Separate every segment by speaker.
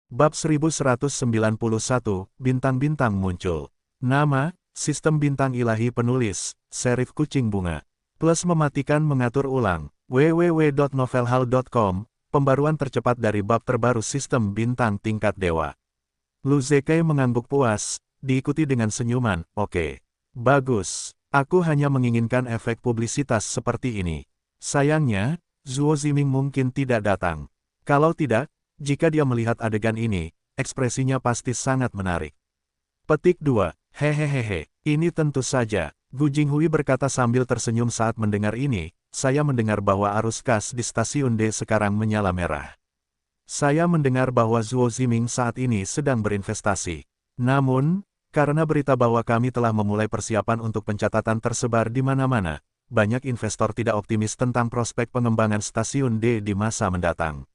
Speaker 1: Bab 1191, Bintang-bintang muncul. Nama, Sistem Bintang Ilahi Penulis, Serif Kucing Bunga. Plus mematikan mengatur ulang, www.novelhall.com, pembaruan tercepat dari bab terbaru Sistem Bintang Tingkat Dewa. Lu Zekai mengangguk puas, diikuti dengan senyuman, oke. Bagus, aku hanya menginginkan efek publisitas seperti ini. Sayangnya, Zuo Ziming mungkin tidak datang. Kalau tidak, jika dia melihat adegan ini, ekspresinya pasti sangat menarik. Petik 2. Hehehehe, ini tentu saja. Gu Jinghui berkata sambil tersenyum saat mendengar ini, saya mendengar bahwa arus kas di stasiun D sekarang menyala merah. Saya mendengar bahwa Zuo Ziming saat ini sedang berinvestasi. Namun, karena berita bahwa kami telah memulai persiapan untuk pencatatan tersebar di mana-mana, banyak investor tidak optimis tentang prospek pengembangan stasiun D di masa mendatang.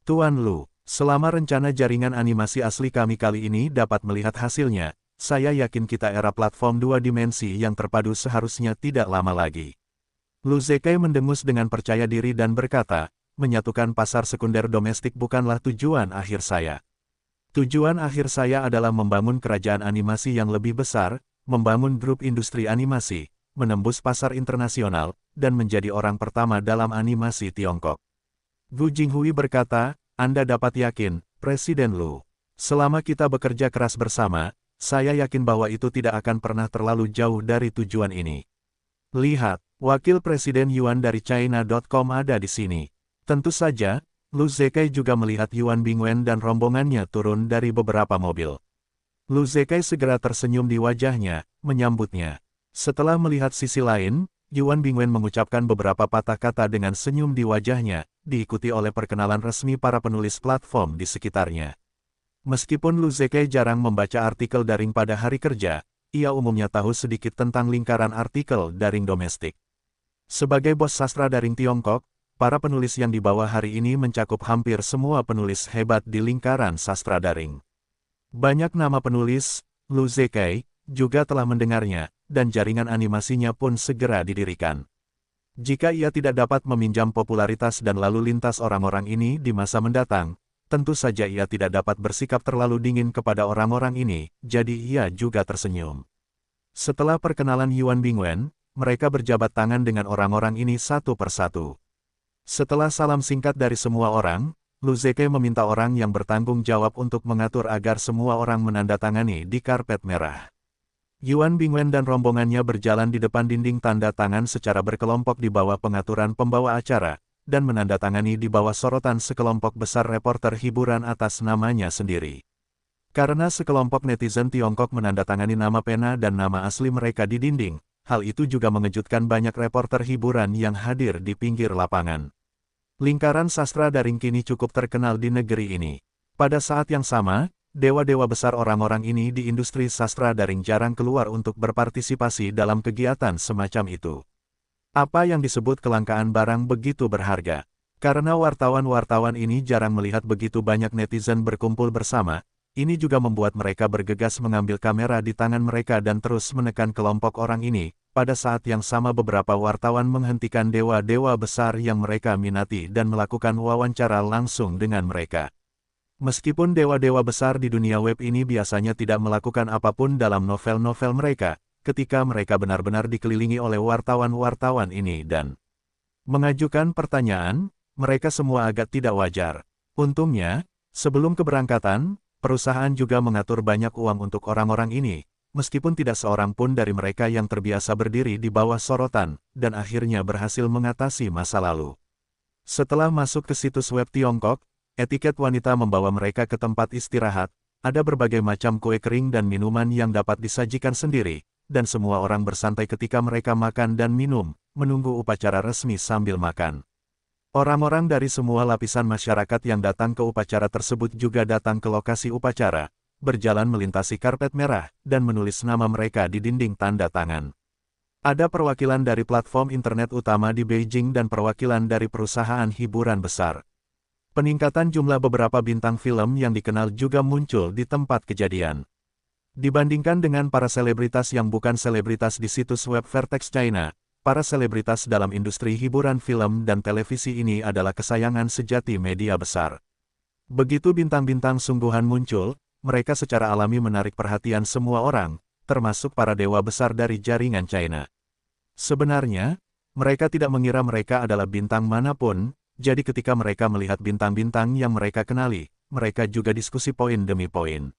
Speaker 1: Tuan Lu, selama rencana jaringan animasi asli kami kali ini dapat melihat hasilnya, saya yakin kita era platform dua dimensi yang terpadu seharusnya tidak lama lagi. Lu Zekai mendengus dengan percaya diri dan berkata, menyatukan pasar sekunder domestik bukanlah tujuan akhir saya. Tujuan akhir saya adalah membangun kerajaan animasi yang lebih besar, membangun grup industri animasi, menembus pasar internasional, dan menjadi orang pertama dalam animasi Tiongkok. Gu Jinghui berkata, Anda dapat yakin, Presiden Lu. Selama kita bekerja keras bersama, saya yakin bahwa itu tidak akan pernah terlalu jauh dari tujuan ini. Lihat, Wakil Presiden Yuan dari China.com ada di sini. Tentu saja, Lu Zekai juga melihat Yuan Bingwen dan rombongannya turun dari beberapa mobil. Lu Zekai segera tersenyum di wajahnya, menyambutnya. Setelah melihat sisi lain, Yuan Bingwen mengucapkan beberapa patah kata dengan senyum di wajahnya, diikuti oleh perkenalan resmi para penulis platform di sekitarnya. Meskipun Lu Zekai jarang membaca artikel daring pada hari kerja, ia umumnya tahu sedikit tentang lingkaran artikel daring domestik. Sebagai bos sastra daring Tiongkok, para penulis yang dibawa hari ini mencakup hampir semua penulis hebat di lingkaran sastra daring. Banyak nama penulis, Lu Zekai, juga telah mendengarnya, dan jaringan animasinya pun segera didirikan. Jika ia tidak dapat meminjam popularitas dan lalu lintas orang-orang ini di masa mendatang, tentu saja ia tidak dapat bersikap terlalu dingin kepada orang-orang ini, jadi ia juga tersenyum. Setelah perkenalan Yuan Bingwen, mereka berjabat tangan dengan orang-orang ini satu persatu. Setelah salam singkat dari semua orang, Lu Zekai meminta orang yang bertanggung jawab untuk mengatur agar semua orang menandatangani di karpet merah. Yuan Bingwen dan rombongannya berjalan di depan dinding tanda tangan secara berkelompok di bawah pengaturan pembawa acara, dan menandatangani di bawah sorotan sekelompok besar reporter hiburan atas namanya sendiri. Karena sekelompok netizen Tiongkok menandatangani nama pena dan nama asli mereka di dinding, hal itu juga mengejutkan banyak reporter hiburan yang hadir di pinggir lapangan. Lingkaran sastra daring kini cukup terkenal di negeri ini. Pada saat yang sama, dewa-dewa besar orang-orang ini di industri sastra daring jarang keluar untuk berpartisipasi dalam kegiatan semacam itu. Apa yang disebut kelangkaan barang begitu berharga? Karena wartawan-wartawan ini jarang melihat begitu banyak netizen berkumpul bersama, ini juga membuat mereka bergegas mengambil kamera di tangan mereka dan terus menekan kelompok orang ini. Pada saat yang sama beberapa wartawan menghentikan dewa-dewa besar yang mereka minati dan melakukan wawancara langsung dengan mereka. Meskipun dewa-dewa besar di dunia web ini biasanya tidak melakukan apapun dalam novel-novel mereka, ketika mereka benar-benar dikelilingi oleh wartawan-wartawan ini dan mengajukan pertanyaan, mereka semua agak tidak wajar. Untungnya, sebelum keberangkatan, perusahaan juga mengatur banyak uang untuk orang-orang ini, meskipun tidak seorang pun dari mereka yang terbiasa berdiri di bawah sorotan, dan akhirnya berhasil mengatasi masa lalu. Setelah masuk ke situs web Tiongkok, etiket wanita membawa mereka ke tempat istirahat, ada berbagai macam kue kering dan minuman yang dapat disajikan sendiri, dan semua orang bersantai ketika mereka makan dan minum, menunggu upacara resmi sambil makan. Orang-orang dari semua lapisan masyarakat yang datang ke upacara tersebut juga datang ke lokasi upacara, berjalan melintasi karpet merah, dan menulis nama mereka di dinding tanda tangan. Ada perwakilan dari platform internet utama di Beijing dan perwakilan dari perusahaan hiburan besar. Peningkatan jumlah beberapa bintang film yang dikenal juga muncul di tempat kejadian. Dibandingkan dengan para selebritas yang bukan selebritas di situs web Vertex China, para selebritas dalam industri hiburan film dan televisi ini adalah kesayangan sejati media besar. Begitu bintang-bintang sungguhan muncul, mereka secara alami menarik perhatian semua orang, termasuk para dewa besar dari jaringan China. Sebenarnya, mereka tidak mengira mereka adalah bintang manapun, jadi ketika mereka melihat bintang-bintang yang mereka kenali, mereka juga diskusi poin demi poin.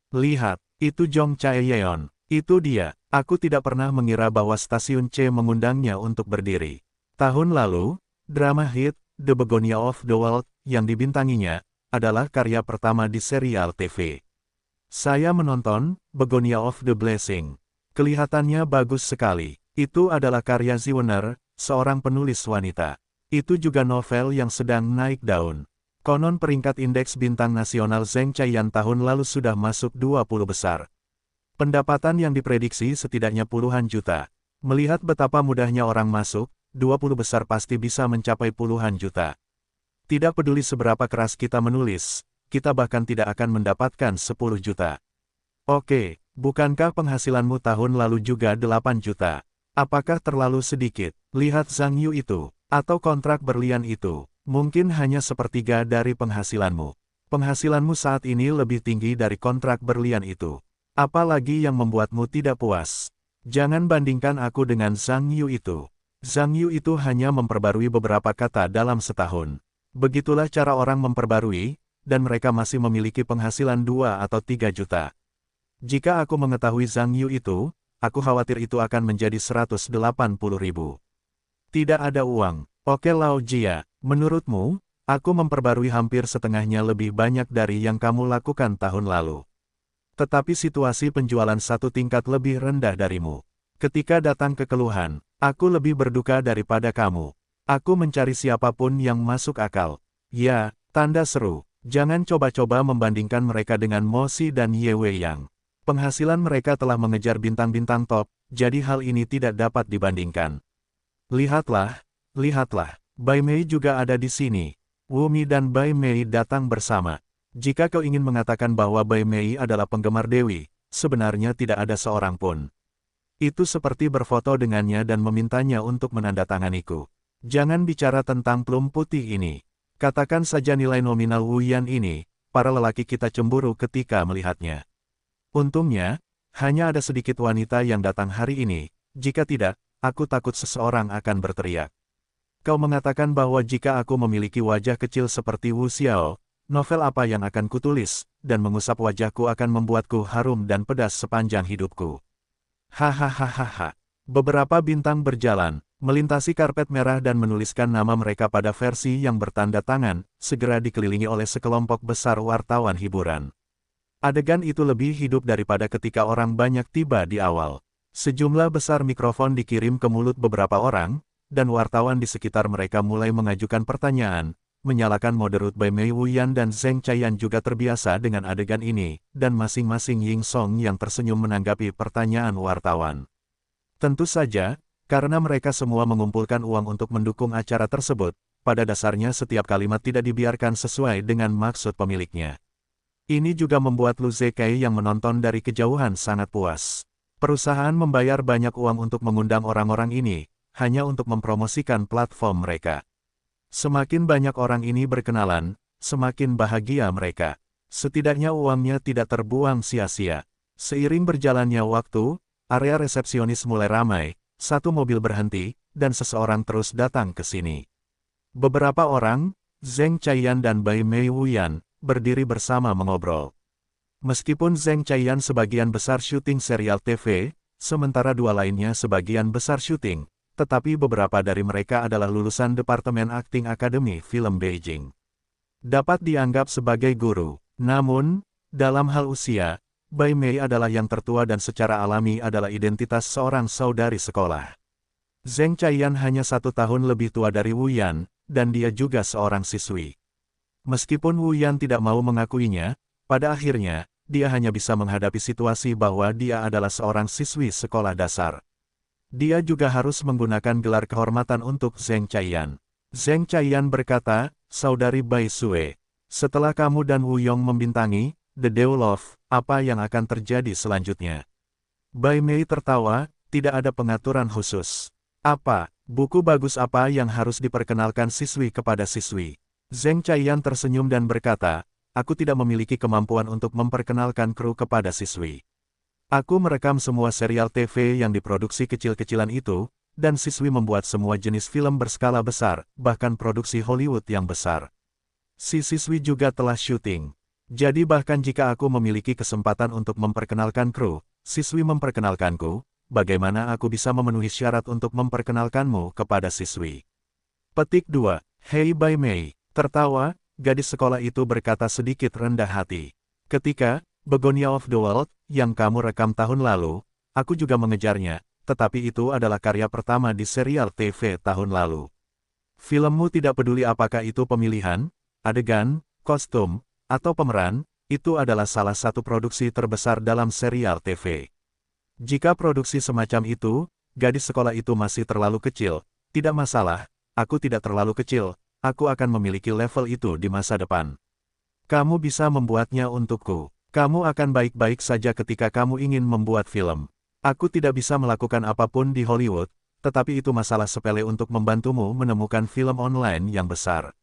Speaker 1: Lihat, itu Zhong Chaeyeon, itu dia. Aku tidak pernah mengira bahwa stasiun C mengundangnya untuk berdiri. Tahun lalu, drama hit, The Begonia of the World, yang dibintanginya, adalah karya pertama di serial TV. Saya menonton Begonia of the Blessing. Kelihatannya bagus sekali. Itu adalah karya Ziwener, seorang penulis wanita. Itu juga novel yang sedang naik daun. Konon peringkat indeks bintang nasional Zheng Chaiyan tahun lalu sudah masuk 20 besar. Pendapatan yang diprediksi setidaknya puluhan juta. Melihat betapa mudahnya orang masuk, 20 besar pasti bisa mencapai puluhan juta. Tidak peduli seberapa keras kita menulis, kita bahkan tidak akan mendapatkan 10 juta. Oke, bukankah penghasilanmu tahun lalu juga 8 juta? Apakah terlalu sedikit? Lihat Zhang Yu itu, atau kontrak berlian itu, mungkin hanya sepertiga dari penghasilanmu. Penghasilanmu saat ini lebih tinggi dari kontrak berlian itu. Apalagi yang membuatmu tidak puas? Jangan bandingkan aku dengan Zhang Yu itu. Zhang Yu itu hanya memperbarui beberapa kata dalam setahun. Begitulah cara orang memperbarui, dan mereka masih memiliki penghasilan 2 atau 3 juta. Jika aku mengetahui Zhang Yu itu, aku khawatir itu akan menjadi 180 ribu. Tidak ada uang. Oke Lao Jia, menurutmu, aku memperbarui hampir setengahnya lebih banyak dari yang kamu lakukan tahun lalu. Tetapi situasi penjualan satu tingkat lebih rendah darimu. Ketika datang ke keluhan, aku lebih berduka daripada kamu. Aku mencari siapapun yang masuk akal. Ya, tanda seru. Jangan coba-coba membandingkan mereka dengan Mo Xi dan Ye Weiyang. Penghasilan mereka telah mengejar bintang-bintang top, jadi hal ini tidak dapat dibandingkan. Lihatlah, lihatlah. Bai Mei juga ada di sini. Wu Mi dan Bai Mei datang bersama. Jika kau ingin mengatakan bahwa Bai Mei adalah penggemar Dewi, sebenarnya tidak ada seorang pun. Itu seperti berfoto dengannya dan memintanya untuk menandatanganiku. Jangan bicara tentang plum putih ini. Katakan saja nilai nominal Wu Yan ini, para lelaki kita cemburu ketika melihatnya. Untungnya, hanya ada sedikit wanita yang datang hari ini, jika tidak, aku takut seseorang akan berteriak. Kau mengatakan bahwa jika aku memiliki wajah kecil seperti Wu Xiao, novel apa yang akan kutulis, dan mengusap wajahku akan membuatku harum dan pedas sepanjang hidupku. Hahaha. Beberapa bintang berjalan, melintasi karpet merah dan menuliskan nama mereka pada versi yang bertanda tangan, segera dikelilingi oleh sekelompok besar wartawan hiburan. Adegan itu lebih hidup daripada ketika orang banyak tiba di awal. Sejumlah besar mikrofon dikirim ke mulut beberapa orang, dan wartawan di sekitar mereka mulai mengajukan pertanyaan. Menyalakan mode root by Mei Wuyan dan Zheng Chaiyan juga terbiasa dengan adegan ini, dan masing-masing Ying Song yang tersenyum menanggapi pertanyaan wartawan. Tentu saja, karena mereka semua mengumpulkan uang untuk mendukung acara tersebut, pada dasarnya setiap kalimat tidak dibiarkan sesuai dengan maksud pemiliknya. Ini juga membuat Lu Zekai yang menonton dari kejauhan sangat puas. Perusahaan membayar banyak uang untuk mengundang orang-orang ini, hanya untuk mempromosikan platform mereka. Semakin banyak orang ini berkenalan, semakin bahagia mereka. Setidaknya uangnya tidak terbuang sia-sia. Seiring berjalannya waktu, area resepsionis mulai ramai, satu mobil berhenti, dan seseorang terus datang ke sini. Beberapa orang, Zheng Chaiyan dan Bai Mei Wuyan, berdiri bersama mengobrol. Meskipun Zheng Chaiyan sebagian besar syuting serial TV, sementara dua lainnya sebagian besar syuting, tetapi beberapa dari mereka adalah lulusan Departemen Akting Akademi Film Beijing. Dapat dianggap sebagai guru. Namun, dalam hal usia, Bai Mei adalah yang tertua dan secara alami adalah identitas seorang saudari sekolah. Zheng Chaiyan hanya 1 tahun lebih tua dari Wu Yan, dan dia juga seorang siswi. Meskipun Wu Yan tidak mau mengakuinya, pada akhirnya, dia hanya bisa menghadapi situasi bahwa dia adalah seorang siswi sekolah dasar. Dia juga harus menggunakan gelar kehormatan untuk Zheng Chaiyan. Zheng Chaiyan berkata, Saudari Bai Sue, setelah kamu dan Wu Yong membintangi The Dew Love, apa yang akan terjadi selanjutnya? Bai Mei tertawa, tidak ada pengaturan khusus. Apa, buku bagus apa yang harus diperkenalkan siswi kepada siswi? Zheng Chaiyan tersenyum dan berkata, aku tidak memiliki kemampuan untuk memperkenalkan kru kepada siswi. Aku merekam semua serial TV yang diproduksi kecil-kecilan itu, dan siswi membuat semua jenis film berskala besar, bahkan produksi Hollywood yang besar. Si siswi juga telah syuting. Jadi bahkan jika aku memiliki kesempatan untuk memperkenalkan kru, siswi memperkenalkanku, bagaimana aku bisa memenuhi syarat untuk memperkenalkanmu kepada siswi? Petik 2. Hei Bai Mei. Tertawa, gadis sekolah itu berkata sedikit rendah hati. Ketika, Begonia of the World, yang kamu rekam tahun lalu, aku juga mengejarnya, tetapi itu adalah karya pertama di serial TV tahun lalu. Filmmu tidak peduli apakah itu pemilihan, adegan, kostum, atau pemeran, itu adalah salah satu produksi terbesar dalam serial TV. Jika produksi semacam itu, gadis sekolah itu masih terlalu kecil, tidak masalah, aku tidak terlalu kecil, aku akan memiliki level itu di masa depan. Kamu bisa membuatnya untukku. Kamu akan baik-baik saja ketika kamu ingin membuat film. Aku tidak bisa melakukan apapun di Hollywood, tetapi itu masalah sepele untuk membantumu menemukan film online yang besar.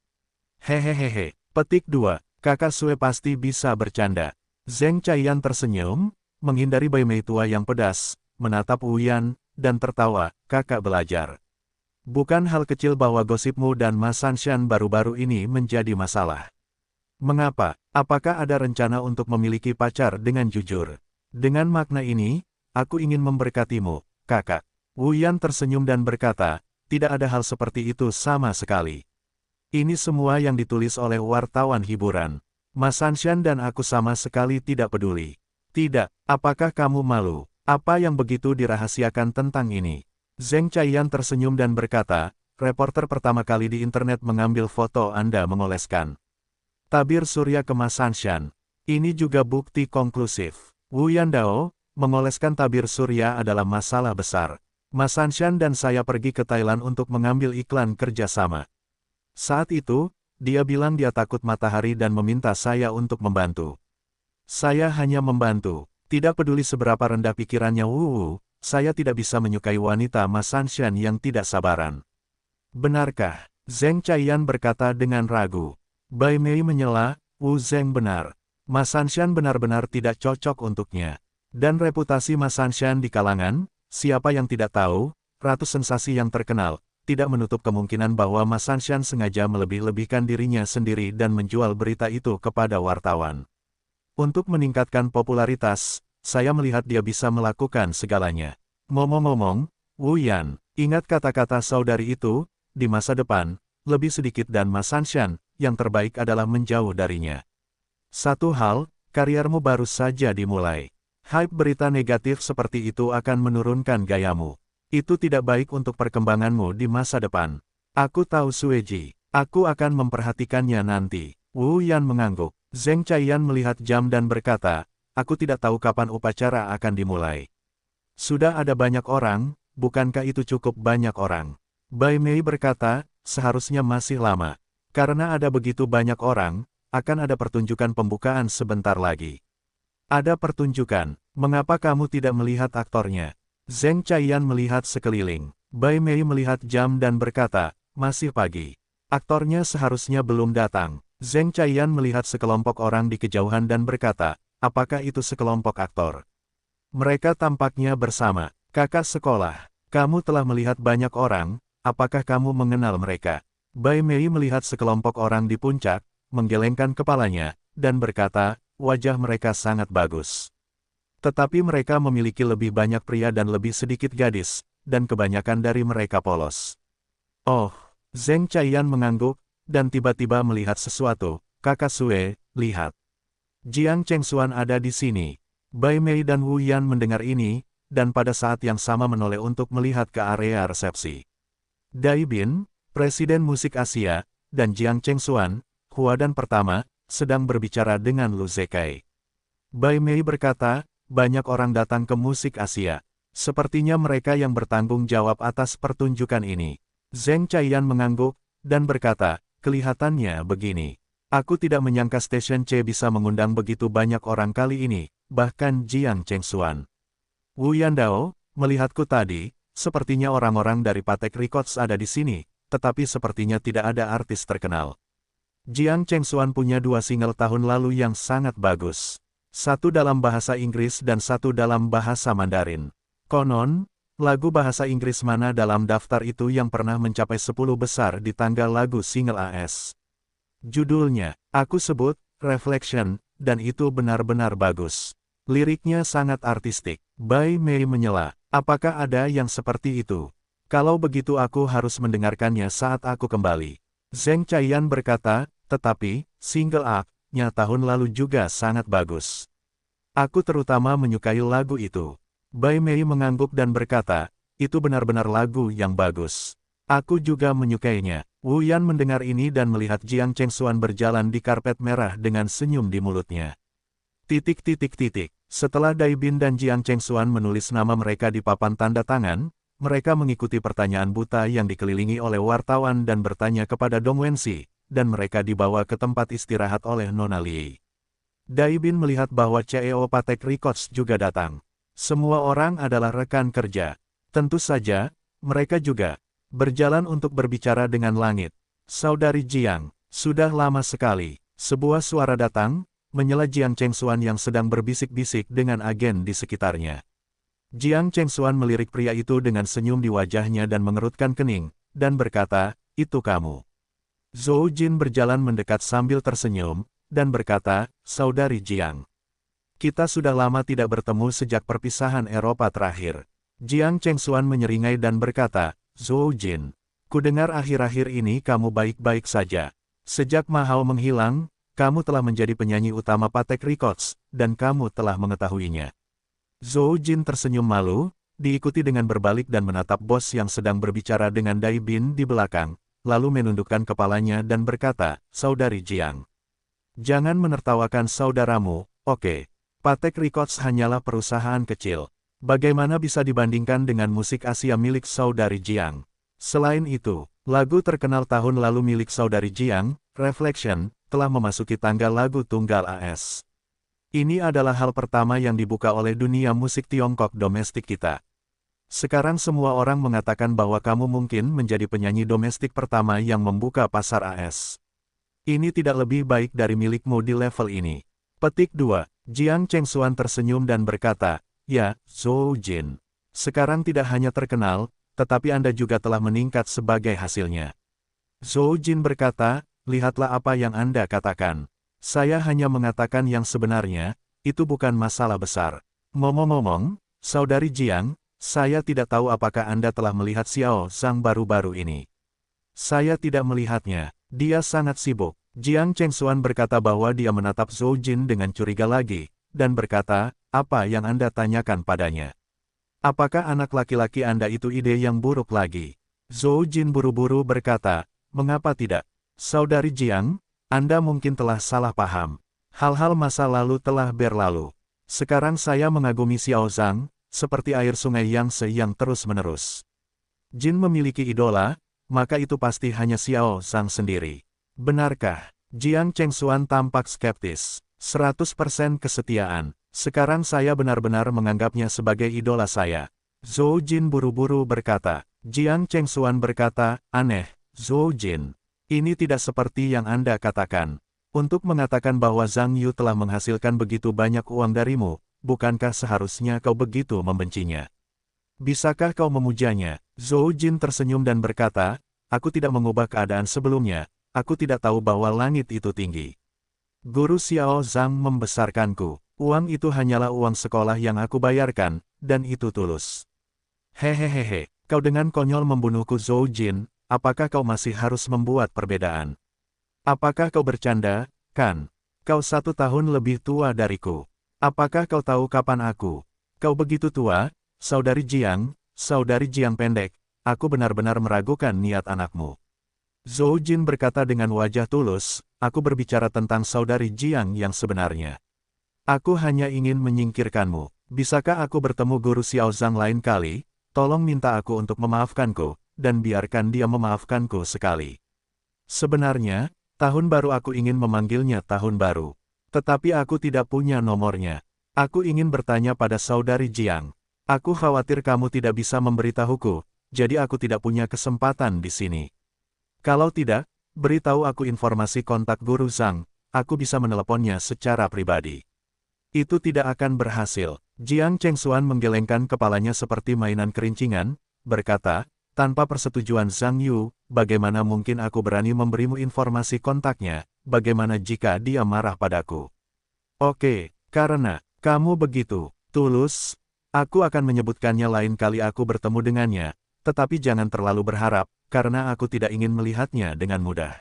Speaker 1: Hehehehe. Petik 2. Kakak Sue pasti bisa bercanda. Zheng Chaiyan tersenyum, menghindari Bai Mei tua yang pedas, menatap Wu Yan, dan tertawa, kakak belajar. Bukan hal kecil bahwa gosipmu dan Mas Sanshan baru-baru ini menjadi masalah. Mengapa? Apakah ada rencana untuk memiliki pacar dengan jujur? Dengan makna ini, aku ingin memberkatimu, kakak. Wu Yan tersenyum dan berkata, tidak ada hal seperti itu sama sekali. Ini semua yang ditulis oleh wartawan hiburan. Mas Sanshan dan aku sama sekali tidak peduli. Tidak, apakah kamu malu? Apa yang begitu dirahasiakan tentang ini? Zheng Chaiyan tersenyum dan berkata, reporter pertama kali di internet mengambil foto Anda mengoleskan tabir surya ke Mas Sanshan. Ini juga bukti konklusif. Wu Yandao, mengoleskan tabir surya adalah masalah besar. Mas Sanshan dan saya pergi ke Thailand untuk mengambil iklan kerjasama. Saat itu, dia bilang dia takut matahari dan meminta saya untuk membantu. Saya hanya membantu. Tidak peduli seberapa rendah pikirannya saya tidak bisa menyukai wanita Mas Sanshan yang tidak sabaran. Benarkah? Zheng Chaiyan berkata dengan ragu. Bai Mei menyela, Wu Zheng benar. Mas Sanshan benar-benar tidak cocok untuknya. Dan reputasi Mas Sanshan di kalangan, siapa yang tidak tahu, ratu sensasi yang terkenal, tidak menutup kemungkinan bahwa Mas Sanshan sengaja melebih-lebihkan dirinya sendiri dan menjual berita itu kepada wartawan. Untuk meningkatkan popularitas, saya melihat dia bisa melakukan segalanya. Ngomong-ngomong, Wu Yan, ingat kata-kata saudari itu, di masa depan, lebih sedikit dan Mas Sanshan, yang terbaik adalah menjauh darinya. Satu hal, kariermu baru saja dimulai. Hype berita negatif seperti itu akan menurunkan gayamu. Itu tidak baik untuk perkembanganmu di masa depan. Aku tahu Sueji. Aku akan memperhatikannya nanti. Wu Yan mengangguk. Zheng Chaiyan melihat jam dan berkata, aku tidak tahu kapan upacara akan dimulai. Sudah ada banyak orang, bukankah itu cukup banyak orang? Bai Mei berkata, seharusnya masih lama. Karena ada begitu banyak orang, akan ada pertunjukan pembukaan sebentar lagi. Ada pertunjukan, mengapa kamu tidak melihat aktornya? Zheng Chaiyan melihat sekeliling. Bai Mei melihat jam dan berkata, masih pagi. Aktornya seharusnya belum datang. Zheng Chaiyan melihat sekelompok orang di kejauhan dan berkata, apakah itu sekelompok aktor? Mereka tampaknya bersama. Kakak sekolah, kamu telah melihat banyak orang, apakah kamu mengenal mereka? Bai Mei melihat sekelompok orang di puncak, menggelengkan kepalanya, dan berkata, wajah mereka sangat bagus. Tetapi mereka memiliki lebih banyak pria dan lebih sedikit gadis, dan kebanyakan dari mereka polos. Oh, Zheng Chaiyan mengangguk, dan tiba-tiba melihat sesuatu. Kakak Sue, lihat. Jiang Chengxuan ada di sini. Bai Mei dan Wu Yan mendengar ini, dan pada saat yang sama menoleh untuk melihat ke area resepsi. Dai Bin, Presiden Musik Asia, dan Jiang Chengxuan, Huadan pertama, sedang berbicara dengan Lu Zekai. Bai Mei berkata, banyak orang datang ke Musik Asia. Sepertinya mereka yang bertanggung jawab atas pertunjukan ini. Zheng Chaiyan mengangguk, dan berkata, kelihatannya begini. Aku tidak menyangka stasiun C bisa mengundang begitu banyak orang kali ini, bahkan Jiang Chengxuan. Wu Yandao, melihatku tadi, sepertinya orang-orang dari Patek Records ada di sini, tetapi sepertinya tidak ada artis terkenal. Jiang Chengxuan punya 2 single tahun lalu yang sangat bagus. Satu dalam bahasa Inggris dan satu dalam bahasa Mandarin. Konon, lagu bahasa Inggris mana dalam daftar itu yang pernah mencapai 10 besar di tangga lagu single AS? Judulnya, aku sebut, Reflection, dan itu benar-benar bagus. Liriknya sangat artistik. Bai Mei menyela, apakah ada yang seperti itu? Kalau begitu aku harus mendengarkannya saat aku kembali. Zheng Chaiyan berkata, tetapi, single A-nya tahun lalu juga sangat bagus. Aku terutama menyukai lagu itu. Bai Mei mengangguk dan berkata, itu benar-benar lagu yang bagus. Aku juga menyukainya. Wu Yan mendengar ini dan melihat Jiang Chengxuan berjalan di karpet merah dengan senyum di mulutnya. Setelah Dai Bin dan Jiang Chengxuan menulis nama mereka di papan tanda tangan, mereka mengikuti pertanyaan buta yang dikelilingi oleh wartawan dan bertanya kepada Dong Wenxi, dan mereka dibawa ke tempat istirahat oleh Nona Li. Dai Bin melihat bahwa CEO Patek Records juga datang. Semua orang adalah rekan kerja. Tentu saja, mereka juga berjalan untuk berbicara dengan langit. Saudari Jiang, sudah lama sekali. Sebuah suara datang, menyela Jiang Chengxuan yang sedang berbisik-bisik dengan agen di sekitarnya. Jiang Chengxuan melirik pria itu dengan senyum di wajahnya dan mengerutkan kening, dan berkata, itu kamu. Zhou Jin berjalan mendekat sambil tersenyum, dan berkata, Saudari Jiang. Kita sudah lama tidak bertemu sejak perpisahan Eropa terakhir. Jiang Chengxuan menyeringai dan berkata, Zhou Jin, kudengar akhir-akhir ini kamu baik-baik saja. Sejak Mahao menghilang, kamu telah menjadi penyanyi utama Patek Records, dan kamu telah mengetahuinya. Zhou Jin tersenyum malu, diikuti dengan berbalik dan menatap bos yang sedang berbicara dengan Dai Bin di belakang, lalu menundukkan kepalanya dan berkata, Saudari Jiang. Jangan menertawakan saudaramu, oke. Patek Records hanyalah perusahaan kecil. Bagaimana bisa dibandingkan dengan musik Asia milik Saudari Jiang? Selain itu, lagu terkenal tahun lalu milik Saudari Jiang, Reflection, telah memasuki tangga lagu tunggal AS. Ini adalah hal pertama yang dibuka oleh dunia musik Tiongkok domestik kita. Sekarang semua orang mengatakan bahwa kamu mungkin menjadi penyanyi domestik pertama yang membuka pasar AS. Ini tidak lebih baik dari milikmu di level ini. Petik 2. Jiang Chengxuan tersenyum dan berkata, ya, Zhou Jin. Sekarang tidak hanya terkenal, tetapi Anda juga telah meningkat sebagai hasilnya. Zhou Jin berkata, lihatlah apa yang Anda katakan. Saya hanya mengatakan yang sebenarnya, itu bukan masalah besar. Ngomong-ngomong, Saudari Jiang, saya tidak tahu apakah Anda telah melihat Xiao Zhang baru-baru ini. Saya tidak melihatnya, dia sangat sibuk. Jiang Chengxuan berkata bahwa dia menatap Zhou Jin dengan curiga lagi, dan berkata, apa yang Anda tanyakan padanya? Apakah anak laki-laki Anda itu ide yang buruk lagi? Zhou Jin buru-buru berkata, mengapa tidak? Saudari Jiang, Anda mungkin telah salah paham. Hal-hal masa lalu telah berlalu. Sekarang saya mengagumi Xiao Zhang, seperti air sungai Yangtze yang terus-menerus. Jin memiliki idola, maka itu pasti hanya Xiao Zhang sendiri. Benarkah? Jiang Chengxuan tampak skeptis. 100% kesetiaan. Sekarang saya benar-benar menganggapnya sebagai idola saya. Zhou Jin buru-buru berkata. Jiang Chengxuan berkata, aneh, Zhou Jin. Ini tidak seperti yang Anda katakan. Untuk mengatakan bahwa Zhang Yu telah menghasilkan begitu banyak uang darimu, bukankah seharusnya kau begitu membencinya? Bisakah kau memujanya? Zhou Jin tersenyum dan berkata, aku tidak mengubah keadaan sebelumnya. Aku tidak tahu bahwa langit itu tinggi. Guru Xiao Zhang membesarkanku. Uang itu hanyalah uang sekolah yang aku bayarkan, dan itu tulus. Hehehehe, kau dengan konyol membunuhku Zhou Jin, apakah kau masih harus membuat perbedaan? Apakah kau bercanda, kan? Kau 1 tahun lebih tua dariku. Apakah kau tahu kapan aku? Kau begitu tua, Saudari Jiang pendek, aku benar-benar meragukan niat anakmu. Zhou Jin berkata dengan wajah tulus, aku berbicara tentang Saudari Jiang yang sebenarnya. Aku hanya ingin menyingkirkanmu. Bisakah aku bertemu Guru Xiao Zhang lain kali? Tolong minta aku untuk memaafkanku, dan biarkan dia memaafkanku sekali. Sebenarnya, tahun baru aku ingin memanggilnya tahun baru. Tetapi aku tidak punya nomornya. Aku ingin bertanya pada Saudari Jiang. Aku khawatir kamu tidak bisa memberitahuku, jadi aku tidak punya kesempatan di sini. Kalau tidak, beritahu aku informasi kontak Guru Zhang, aku bisa meneleponnya secara pribadi. Itu tidak akan berhasil. Jiang Chengxuan menggelengkan kepalanya seperti mainan kerincingan, berkata, tanpa persetujuan Zhang Yu, bagaimana mungkin aku berani memberimu informasi kontaknya, bagaimana jika dia marah padaku? Oke, karena kamu begitu tulus, aku akan menyebutkannya lain kali aku bertemu dengannya, tetapi jangan terlalu berharap, karena aku tidak ingin melihatnya dengan mudah.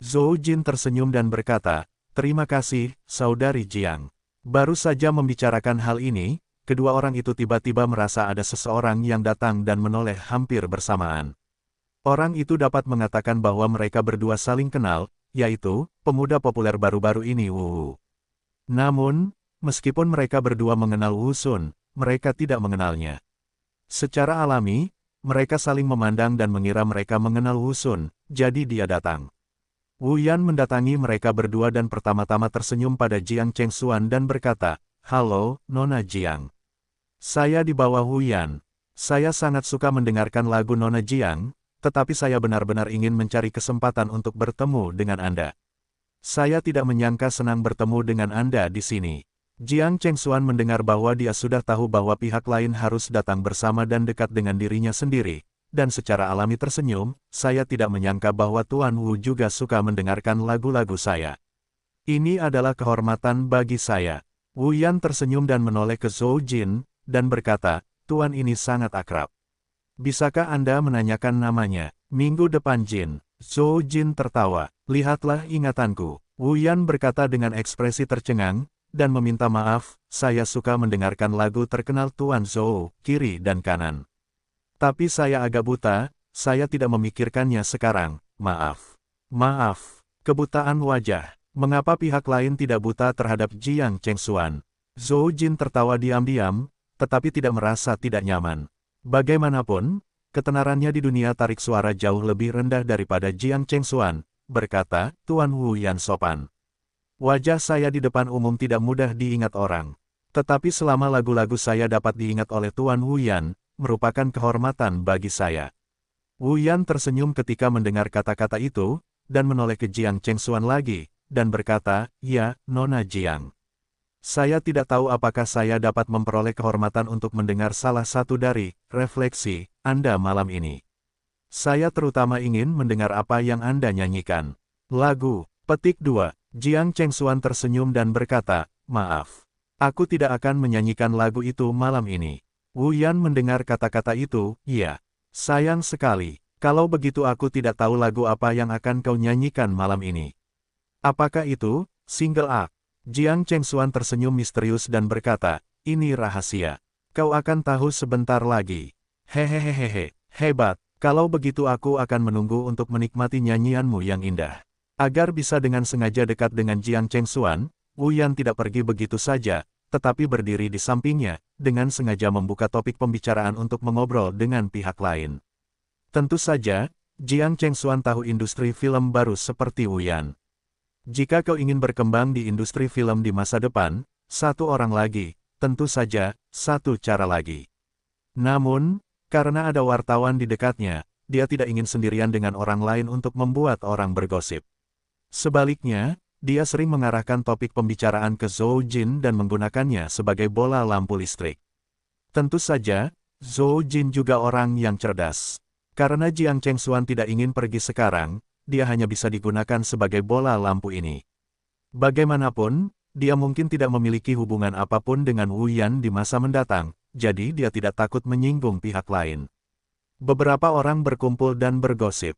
Speaker 1: Zhou Jin tersenyum dan berkata, terima kasih, Saudari Jiang. Baru saja membicarakan hal ini, kedua orang itu tiba-tiba merasa ada seseorang yang datang dan menoleh hampir bersamaan. Orang itu dapat mengatakan bahwa mereka berdua saling kenal, yaitu pemuda populer baru-baru ini Wu. Namun, meskipun mereka berdua mengenal Wu Sun, mereka tidak mengenalnya. Secara alami, mereka saling memandang dan mengira mereka mengenal Wu Sun, jadi dia datang. Wu Yan mendatangi mereka berdua dan pertama-tama tersenyum pada Jiang Chengxuan dan berkata, halo, Nona Jiang. Saya di bawah Wu Yan. Saya sangat suka mendengarkan lagu Nona Jiang, tetapi saya benar-benar ingin mencari kesempatan untuk bertemu dengan Anda. Saya tidak menyangka senang bertemu dengan Anda di sini. Jiang Chengxuan mendengar bahwa dia sudah tahu bahwa pihak lain harus datang bersama dan dekat dengan dirinya sendiri, dan secara alami tersenyum, saya tidak menyangka bahwa Tuan Wu juga suka mendengarkan lagu-lagu saya. Ini adalah kehormatan bagi saya. Wu Yan tersenyum dan menoleh ke Zhou Jin, dan berkata, Tuan ini sangat akrab. Bisakah Anda menanyakan namanya? Minggu depan Jin. Zhou Jin tertawa. Lihatlah ingatanku. Wu Yan berkata dengan ekspresi tercengang, dan meminta maaf, saya suka mendengarkan lagu terkenal Tuan Zhou, kiri dan kanan. Tapi saya agak buta, saya tidak memikirkannya sekarang, maaf. Maaf, kebutaan wajah. Mengapa pihak lain tidak buta terhadap Jiang Chengxuan? Zhou Jin tertawa diam-diam, tetapi tidak merasa tidak nyaman. Bagaimanapun, ketenarannya di dunia tarik suara jauh lebih rendah daripada Jiang Chengxuan, berkata, Tuan Wu Yan sopan. Wajah saya di depan umum tidak mudah diingat orang. Tetapi selama lagu-lagu saya dapat diingat oleh Tuan Wu Yan, merupakan kehormatan bagi saya. Wu Yan tersenyum ketika mendengar kata-kata itu, dan menoleh ke Jiang Chengxuan lagi, dan berkata, ya, Nona Jiang. Saya tidak tahu apakah saya dapat memperoleh kehormatan untuk mendengar salah satu dari refleksi Anda malam ini. Saya terutama ingin mendengar apa yang Anda nyanyikan. Lagu, petik 2. Jiang Chengxuan tersenyum dan berkata, maaf. Aku tidak akan menyanyikan lagu itu malam ini. Wu Yan mendengar kata-kata itu, iya. Sayang sekali, kalau begitu aku tidak tahu lagu apa yang akan kau nyanyikan malam ini. Apakah itu, single act? Jiang Chengxuan tersenyum misterius dan berkata, ini rahasia. Kau akan tahu sebentar lagi. Hehehehe, hebat. Kalau begitu aku akan menunggu untuk menikmati nyanyianmu yang indah. Agar bisa dengan sengaja dekat dengan Jiang Chengxuan, Wu Yan tidak pergi begitu saja, tetapi berdiri di sampingnya, dengan sengaja membuka topik pembicaraan untuk mengobrol dengan pihak lain. Tentu saja, Jiang Chengxuan tahu industri film baru seperti Wu Yan. Jika kau ingin berkembang di industri film di masa depan, satu orang lagi, tentu saja, satu cara lagi. Namun, karena ada wartawan di dekatnya, dia tidak ingin sendirian dengan orang lain untuk membuat orang bergosip. Sebaliknya, dia sering mengarahkan topik pembicaraan ke Zhou Jin dan menggunakannya sebagai bola lampu listrik. Tentu saja, Zhou Jin juga orang yang cerdas. Karena Jiang Chengxuan tidak ingin pergi sekarang, dia hanya bisa digunakan sebagai bola lampu ini. Bagaimanapun, dia mungkin tidak memiliki hubungan apapun dengan Wu Yan di masa mendatang, jadi dia tidak takut menyinggung pihak lain. Beberapa orang berkumpul dan bergosip.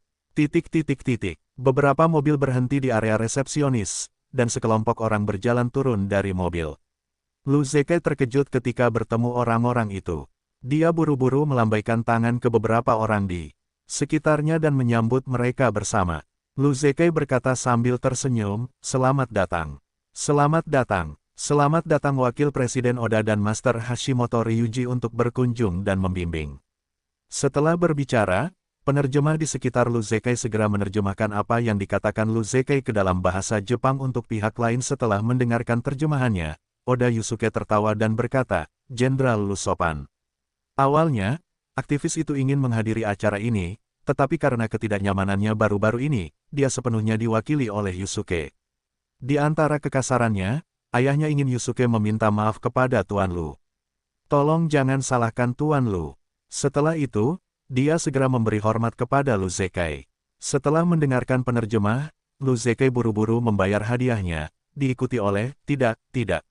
Speaker 1: Beberapa mobil berhenti di area resepsionis, dan sekelompok orang berjalan turun dari mobil. Lu Zekai terkejut ketika bertemu orang-orang itu. Dia buru-buru melambaikan tangan ke beberapa orang di sekitarnya dan menyambut mereka bersama. Lu Zekai berkata sambil tersenyum, selamat datang. Selamat datang. Selamat datang Wakil Presiden Oda dan Master Hashimoto Ryuji untuk berkunjung dan membimbing. Setelah berbicara, penerjemah di sekitar Lu Zekai segera menerjemahkan apa yang dikatakan Lu Zekai ke dalam bahasa Jepang untuk pihak lain setelah mendengarkan terjemahannya. Oda Yusuke tertawa dan berkata, Jenderal Lu sopan. Awalnya, aktivis itu ingin menghadiri acara ini, tetapi karena ketidaknyamanannya baru-baru ini, dia sepenuhnya diwakili oleh Yusuke. Di antara kekasarannya, ayahnya ingin Yusuke meminta maaf kepada Tuan Lu. Tolong jangan salahkan Tuan Lu. Setelah itu, dia segera memberi hormat kepada Lu Zekai. Setelah mendengarkan penerjemah, Lu Zekai buru-buru membayar hadiahnya, diikuti oleh, tidak.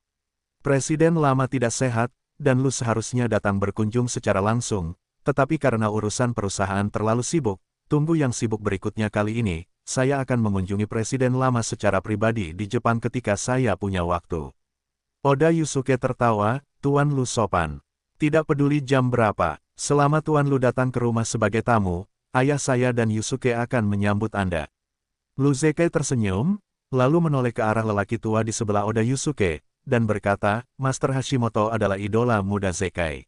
Speaker 1: Presiden lama tidak sehat, dan Lu seharusnya datang berkunjung secara langsung, tetapi karena urusan perusahaan terlalu sibuk, tunggu yang sibuk berikutnya kali ini, saya akan mengunjungi Presiden lama secara pribadi di Jepang ketika saya punya waktu. Oda Yusuke tertawa, Tuan Lu sopan. Tidak peduli jam berapa, selama Tuan Lu datang ke rumah sebagai tamu, ayah saya dan Yusuke akan menyambut Anda. Lu Zekai tersenyum, lalu menoleh ke arah lelaki tua di sebelah Oda Yusuke, dan berkata, Master Hashimoto adalah idola muda Zekai.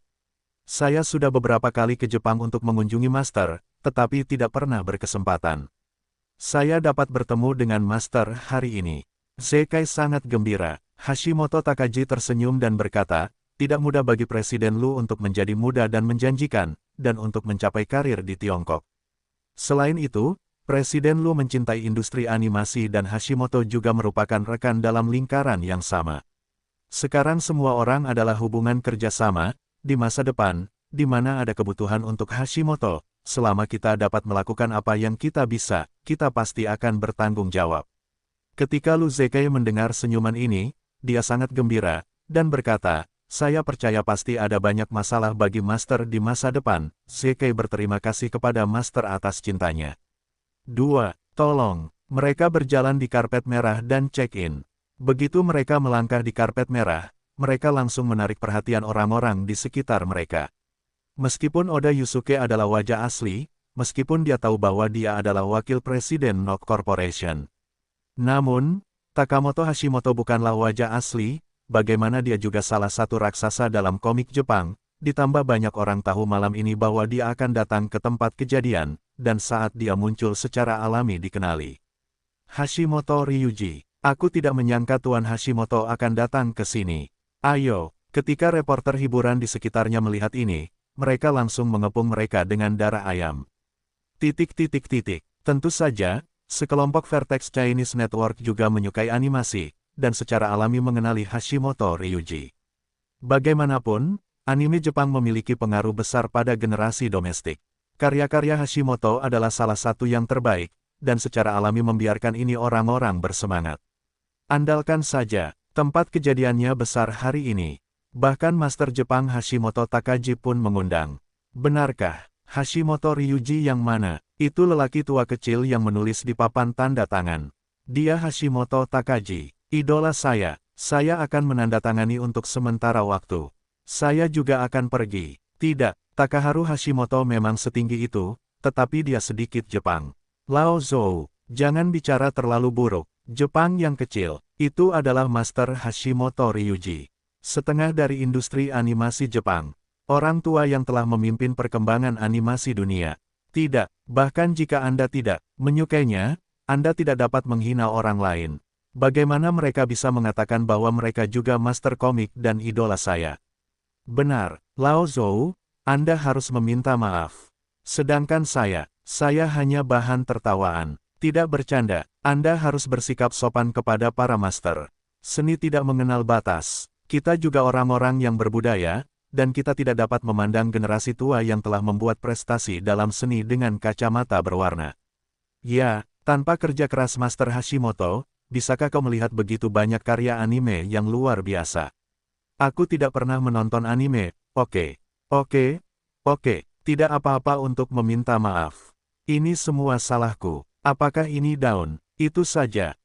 Speaker 1: Saya sudah beberapa kali ke Jepang untuk mengunjungi Master, tetapi tidak pernah berkesempatan. Saya dapat bertemu dengan Master hari ini. Zekai sangat gembira. Hashimoto Takagi tersenyum dan berkata, tidak mudah bagi Presiden Lu untuk menjadi muda dan menjanjikan, dan untuk mencapai karir di Tiongkok. Selain itu, Presiden Lu mencintai industri animasi dan Hashimoto juga merupakan rekan dalam lingkaran yang sama. Sekarang semua orang adalah hubungan kerjasama, di masa depan, di mana ada kebutuhan untuk Hashimoto, selama kita dapat melakukan apa yang kita bisa, kita pasti akan bertanggung jawab. Ketika Lu Zekai mendengar senyuman ini, dia sangat gembira, dan berkata, saya percaya pasti ada banyak masalah bagi Master di masa depan. Zekai berterima kasih kepada Master atas cintanya. 2. Tolong, mereka berjalan di karpet merah dan check-in. Begitu mereka melangkah di karpet merah, mereka langsung menarik perhatian orang-orang di sekitar mereka. Meskipun Oda Yusuke adalah wajah asli, meskipun dia tahu bahwa dia adalah wakil presiden Nok Corporation. Namun, Takamoto Hashimoto bukanlah wajah asli, bagaimana dia juga salah satu raksasa dalam komik Jepang, ditambah banyak orang tahu malam ini bahwa dia akan datang ke tempat kejadian, dan saat dia muncul secara alami dikenali. Hashimoto Ryuji. Aku tidak menyangka Tuan Hashimoto akan datang ke sini. Ayo, ketika reporter hiburan di sekitarnya melihat ini, mereka langsung mengepung mereka dengan darah ayam. Tentu saja, sekelompok Vertex Chinese Network juga menyukai animasi, dan secara alami mengenali Hashimoto Ryuji. Bagaimanapun, anime Jepang memiliki pengaruh besar pada generasi domestik. Karya-karya Hashimoto adalah salah satu yang terbaik, dan secara alami membiarkan ini orang-orang bersemangat. Andalkan saja, tempat kejadiannya besar hari ini. Bahkan Master Jepang Hashimoto Takagi pun mengundang. Benarkah, Hashimoto Ryuji yang mana? Itu lelaki tua kecil yang menulis di papan tanda tangan. Dia Hashimoto Takagi, idola saya akan menandatangani untuk sementara waktu. Saya juga akan pergi. Tidak, Takaharu Hashimoto memang setinggi itu, tetapi dia sedikit Jepang. Lao Zou, jangan bicara terlalu buruk. Jepang yang kecil, itu adalah Master Hashimoto Ryuji. Setengah dari industri animasi Jepang. Orang tua yang telah memimpin perkembangan animasi dunia. Tidak, bahkan jika Anda tidak menyukainya, Anda tidak dapat menghina orang lain. Bagaimana mereka bisa mengatakan bahwa mereka juga master komik dan idola saya? Benar, Lao Zou, Anda harus meminta maaf. Sedangkan saya hanya bahan tertawaan. Tidak bercanda, Anda harus bersikap sopan kepada para master. Seni tidak mengenal batas. Kita juga orang-orang yang berbudaya, dan kita tidak dapat memandang generasi tua yang telah membuat prestasi dalam seni dengan kacamata berwarna. Ya, tanpa kerja keras Master Hashimoto, bisakah kau melihat begitu banyak karya anime yang luar biasa? Aku tidak pernah menonton anime. Oke, tidak apa-apa untuk meminta maaf. Ini semua salahku. Apakah ini daun? Itu saja.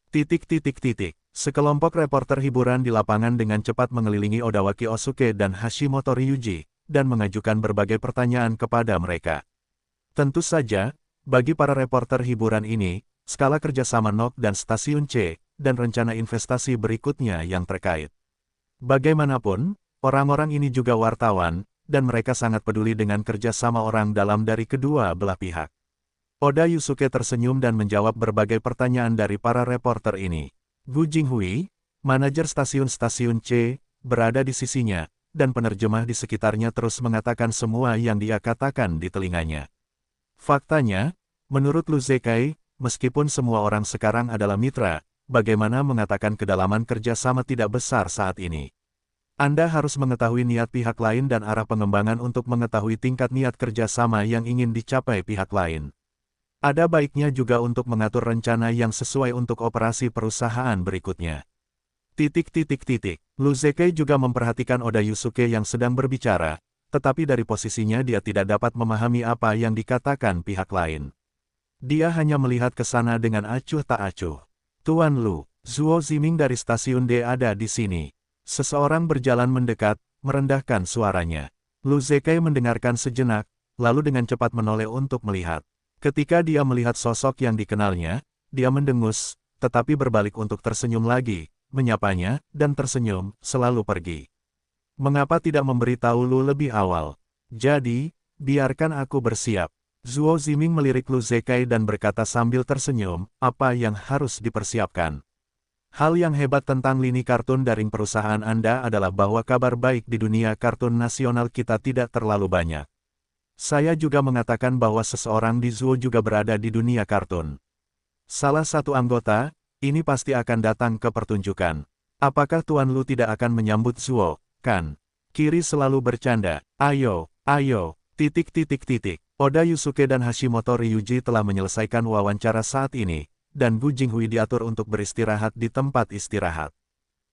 Speaker 1: Sekelompok reporter hiburan di lapangan dengan cepat mengelilingi Odawaki Osuke dan Hashimoto Ryuji, dan mengajukan berbagai pertanyaan kepada mereka. Tentu saja, bagi para reporter hiburan ini, skala kerjasama Nok dan Stasiun C, dan rencana investasi berikutnya yang terkait. Bagaimanapun, orang-orang ini juga wartawan, dan mereka sangat peduli dengan kerjasama orang dalam dari kedua belah pihak. Oda Yusuke tersenyum dan menjawab berbagai pertanyaan dari para reporter ini. Gu Jinghui, manajer stasiun-stasiun C, berada di sisinya, dan penerjemah di sekitarnya terus mengatakan semua yang dia katakan di telinganya. Faktanya, menurut Lu Zekai, meskipun semua orang sekarang adalah mitra, bagaimana mengatakan kedalaman kerjasama tidak besar saat ini? Anda harus mengetahui niat pihak lain dan arah pengembangan untuk mengetahui tingkat niat kerjasama yang ingin dicapai pihak lain. Ada baiknya juga untuk mengatur rencana yang sesuai untuk operasi perusahaan berikutnya. Lu Zekai juga memperhatikan Oda Yusuke yang sedang berbicara, tetapi dari posisinya dia tidak dapat memahami apa yang dikatakan pihak lain. Dia hanya melihat ke sana dengan acuh tak acuh. Tuan Lu, Zuo Ziming dari stasiun D ada di sini. Seseorang berjalan mendekat, merendahkan suaranya. Lu Zekai mendengarkan sejenak, lalu dengan cepat menoleh untuk melihat. Ketika dia melihat sosok yang dikenalnya, dia mendengus, tetapi berbalik untuk tersenyum lagi, menyapanya, dan tersenyum, selalu pergi. Mengapa tidak memberitahu Lu lebih awal? Jadi, biarkan aku bersiap. Zuo Ziming melirik Lu Zekai dan berkata sambil tersenyum, apa yang harus dipersiapkan? Hal yang hebat tentang lini kartun daring perusahaan Anda adalah bahwa kabar baik di dunia kartun nasional kita tidak terlalu banyak. Saya juga mengatakan bahwa seseorang di Zuo juga berada di dunia kartun. Salah satu anggota, ini pasti akan datang ke pertunjukan. Apakah Tuan Lu tidak akan menyambut Zuo, kan? Kiri selalu bercanda, ayo. Oda Yusuke dan Hashimoto Ryuji telah menyelesaikan wawancara saat ini, dan Gu Jinghui diatur untuk beristirahat di tempat istirahat.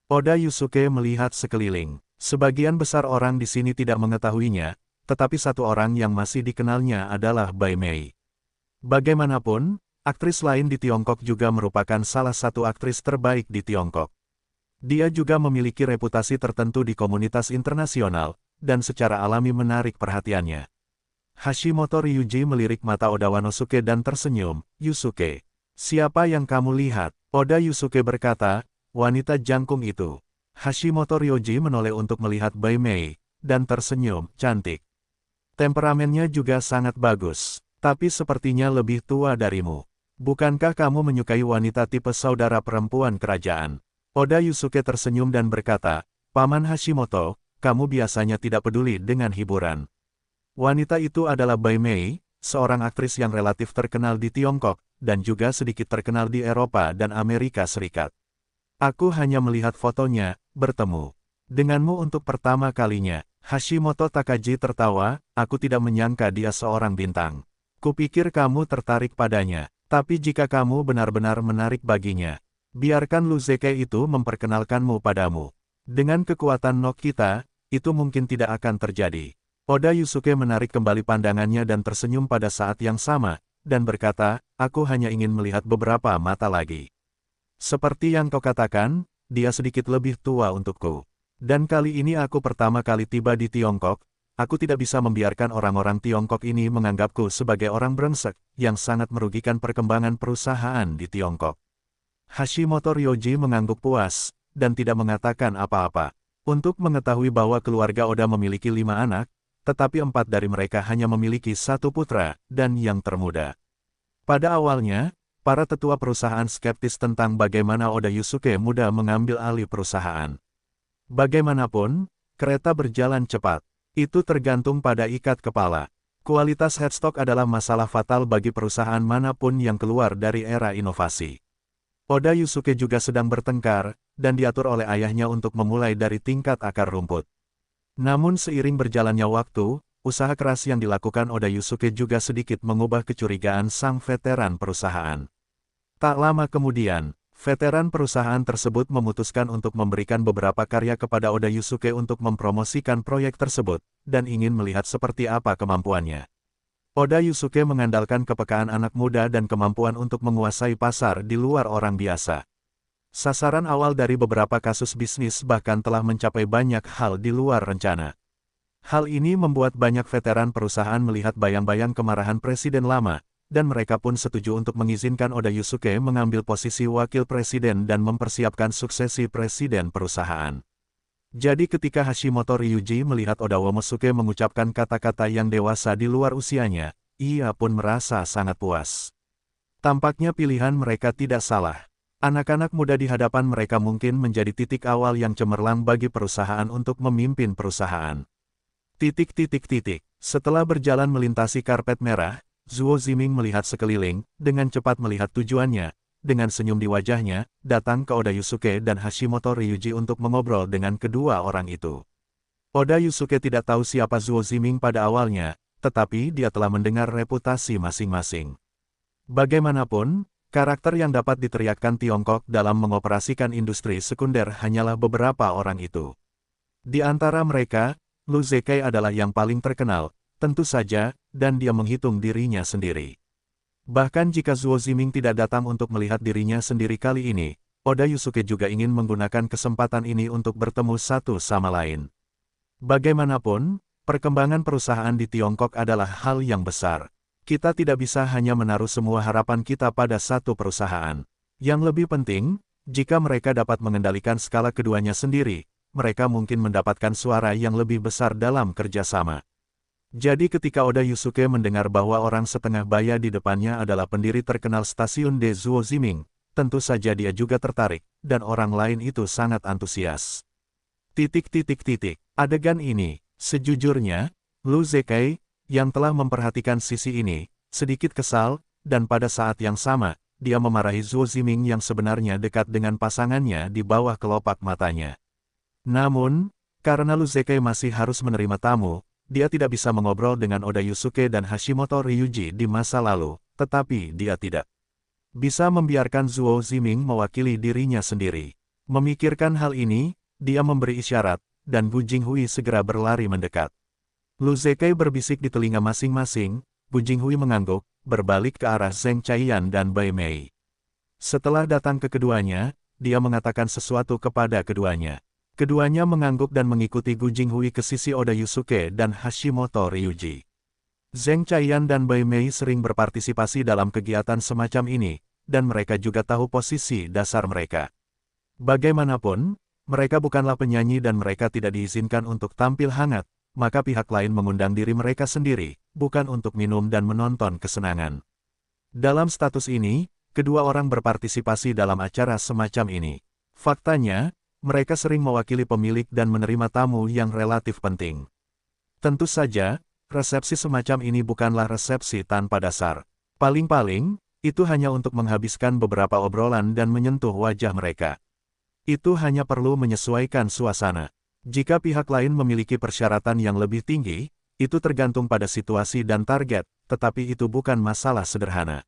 Speaker 1: Oda Yusuke melihat sekeliling. Sebagian besar orang di sini tidak mengetahuinya, tetapi satu orang yang masih dikenalnya adalah Bai Mei. Bagaimanapun, aktris lain di Tiongkok juga merupakan salah satu aktris terbaik di Tiongkok. Dia juga memiliki reputasi tertentu di komunitas internasional, dan secara alami menarik perhatiannya. Hashimoto Ryuji melirik mata Oda Wanosuke dan tersenyum, Yusuke. Siapa yang kamu lihat? Oda Yusuke berkata, wanita jangkung itu. Hashimoto Ryuji menoleh untuk melihat Bai Mei, dan tersenyum, cantik. Temperamennya juga sangat bagus, tapi sepertinya lebih tua darimu. Bukankah kamu menyukai wanita tipe saudara perempuan kerajaan? Oda Yusuke tersenyum dan berkata, Paman Hashimoto, kamu biasanya tidak peduli dengan hiburan. Wanita itu adalah Bai Mei, seorang aktris yang relatif terkenal di Tiongkok, dan juga sedikit terkenal di Eropa dan Amerika Serikat. Aku hanya melihat fotonya, bertemu denganmu untuk pertama kalinya. Hashimoto Takagi tertawa, aku tidak menyangka dia seorang bintang. Kupikir kamu tertarik padanya, tapi jika kamu benar-benar menarik baginya, biarkan Lu Zekai itu memperkenalkanmu padamu. Dengan kekuatan Nok kita, itu mungkin tidak akan terjadi. Oda Yusuke menarik kembali pandangannya dan tersenyum pada saat yang sama, dan berkata, aku hanya ingin melihat beberapa mata lagi. Seperti yang kau katakan, dia sedikit lebih tua untukku. Dan kali ini aku pertama kali tiba di Tiongkok, aku tidak bisa membiarkan orang-orang Tiongkok ini menganggapku sebagai orang brengsek, yang sangat merugikan perkembangan perusahaan di Tiongkok. Hashimoto Ryuji mengangguk puas, dan tidak mengatakan apa-apa. Untuk mengetahui bahwa keluarga Oda memiliki 5 anak, tetapi 4 dari mereka hanya memiliki 1 putra, dan yang termuda. Pada awalnya, para tetua perusahaan skeptis tentang bagaimana Oda Yusuke muda mengambil alih perusahaan. Bagaimanapun, kereta berjalan cepat. Itu tergantung pada ikat kepala. Kualitas headstock adalah masalah fatal bagi perusahaan manapun yang keluar dari era inovasi. Oda Yusuke juga sedang bertengkar, dan diatur oleh ayahnya untuk memulai dari tingkat akar rumput. Namun seiring berjalannya waktu, usaha keras yang dilakukan Oda Yusuke juga sedikit mengubah kecurigaan sang veteran perusahaan. Tak lama kemudian, veteran perusahaan tersebut memutuskan untuk memberikan beberapa karya kepada Oda Yusuke untuk mempromosikan proyek tersebut, dan ingin melihat seperti apa kemampuannya. Oda Yusuke mengandalkan kepekaan anak muda dan kemampuan untuk menguasai pasar di luar orang biasa. Sasaran awal dari beberapa kasus bisnis bahkan telah mencapai banyak hal di luar rencana. Hal ini membuat banyak veteran perusahaan melihat bayang-bayang kemarahan presiden lama, dan mereka pun setuju untuk mengizinkan Oda Yusuke mengambil posisi wakil presiden dan mempersiapkan suksesi presiden perusahaan. Jadi ketika Hashimoto Ryuji melihat Oda Womosuke mengucapkan kata-kata yang dewasa di luar usianya, ia pun merasa sangat puas. Tampaknya pilihan mereka tidak salah. Anak-anak muda di hadapan mereka mungkin menjadi titik awal yang cemerlang bagi perusahaan untuk memimpin perusahaan. Setelah berjalan melintasi karpet merah, Zuo Ziming melihat sekeliling, dengan cepat melihat tujuannya, dengan senyum di wajahnya, datang ke Oda Yusuke dan Hashimoto Ryuji untuk mengobrol dengan kedua orang itu. Oda Yusuke tidak tahu siapa Zuo Ziming pada awalnya, tetapi dia telah mendengar reputasi masing-masing. Bagaimanapun, karakter yang dapat diteriakkan Tiongkok dalam mengoperasikan industri sekunder hanyalah beberapa orang itu. Di antara mereka, Lu Zekai adalah yang paling terkenal, tentu saja, dan dia menghitung dirinya sendiri. Bahkan jika Zuo Ziming tidak datang untuk melihat dirinya sendiri kali ini, Oda Yusuke juga ingin menggunakan kesempatan ini untuk bertemu satu sama lain. Bagaimanapun, perkembangan perusahaan di Tiongkok adalah hal yang besar. Kita tidak bisa hanya menaruh semua harapan kita pada satu perusahaan. Yang lebih penting, jika mereka dapat mengendalikan skala keduanya sendiri, mereka mungkin mendapatkan suara yang lebih besar dalam kerjasama. Jadi ketika Oda Yusuke mendengar bahwa orang setengah baya di depannya adalah pendiri terkenal stasiun De Zuo Ziming, tentu saja dia juga tertarik, dan orang lain itu sangat antusias. Adegan ini, sejujurnya, Lu Zekai, yang telah memperhatikan sisi ini, sedikit kesal, dan pada saat yang sama, dia memarahi Zuo Ziming yang sebenarnya dekat dengan pasangannya di bawah kelopak matanya. Namun, karena Lu Zekai masih harus menerima tamu, dia tidak bisa mengobrol dengan Oda Yusuke dan Hashimoto Ryuji di masa lalu, tetapi dia tidak bisa membiarkan Zuo Ziming mewakili dirinya sendiri. Memikirkan hal ini, dia memberi isyarat, dan Bu Jinghui segera berlari mendekat. Lu Zekai berbisik di telinga masing-masing, Bu Jinghui mengangguk, berbalik ke arah Zheng Chaiyan dan Bai Mei. Setelah datang ke keduanya, dia mengatakan sesuatu kepada keduanya. Keduanya mengangguk dan mengikuti Gu Jinghui ke sisi Oda Yusuke dan Hashimoto Ryuji. Zheng Chaiyan dan Bai Mei sering berpartisipasi dalam kegiatan semacam ini, dan mereka juga tahu posisi dasar mereka. Bagaimanapun, mereka bukanlah penyanyi dan mereka tidak diizinkan untuk tampil hangat, maka pihak lain mengundang diri mereka sendiri, bukan untuk minum dan menonton kesenangan. Dalam status ini, kedua orang berpartisipasi dalam acara semacam ini. Faktanya, mereka sering mewakili pemilik dan menerima tamu yang relatif penting. Tentu saja, resepsi semacam ini bukanlah resepsi tanpa dasar. Paling-paling, itu hanya untuk menghabiskan beberapa obrolan dan menyentuh wajah mereka. Itu hanya perlu menyesuaikan suasana. Jika pihak lain memiliki persyaratan yang lebih tinggi, itu tergantung pada situasi dan target, tetapi itu bukan masalah sederhana.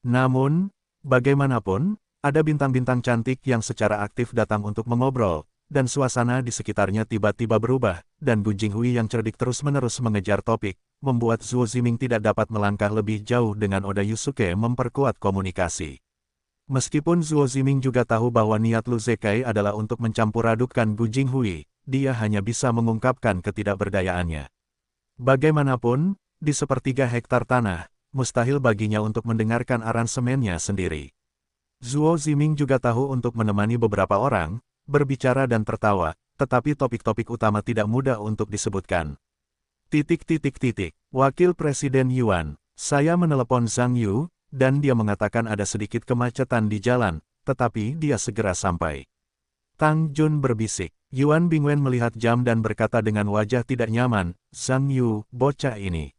Speaker 1: Namun, bagaimanapun, ada bintang-bintang cantik yang secara aktif datang untuk mengobrol, dan suasana di sekitarnya tiba-tiba berubah, dan Bu Jinghui yang cerdik terus-menerus mengejar topik, membuat Zuo Ziming tidak dapat melangkah lebih jauh dengan Oda Yusuke memperkuat komunikasi. Meskipun Zuo Ziming juga tahu bahwa niat Lu Zekai adalah untuk mencampur adukkan Bu Jinghui, dia hanya bisa mengungkapkan ketidakberdayaannya. Bagaimanapun, di sepertiga hektar tanah, mustahil baginya untuk mendengarkan aransemennya sendiri. Zuo Ziming juga tahu untuk menemani beberapa orang, berbicara dan tertawa, tetapi topik-topik utama tidak mudah untuk disebutkan. Wakil Presiden Yuan, saya menelepon Zhang Yu, dan dia mengatakan ada sedikit kemacetan di jalan, tetapi dia segera sampai. Tang Jun berbisik. Yuan Bingwen melihat jam dan berkata dengan wajah tidak nyaman, Zhang Yu, bocah ini.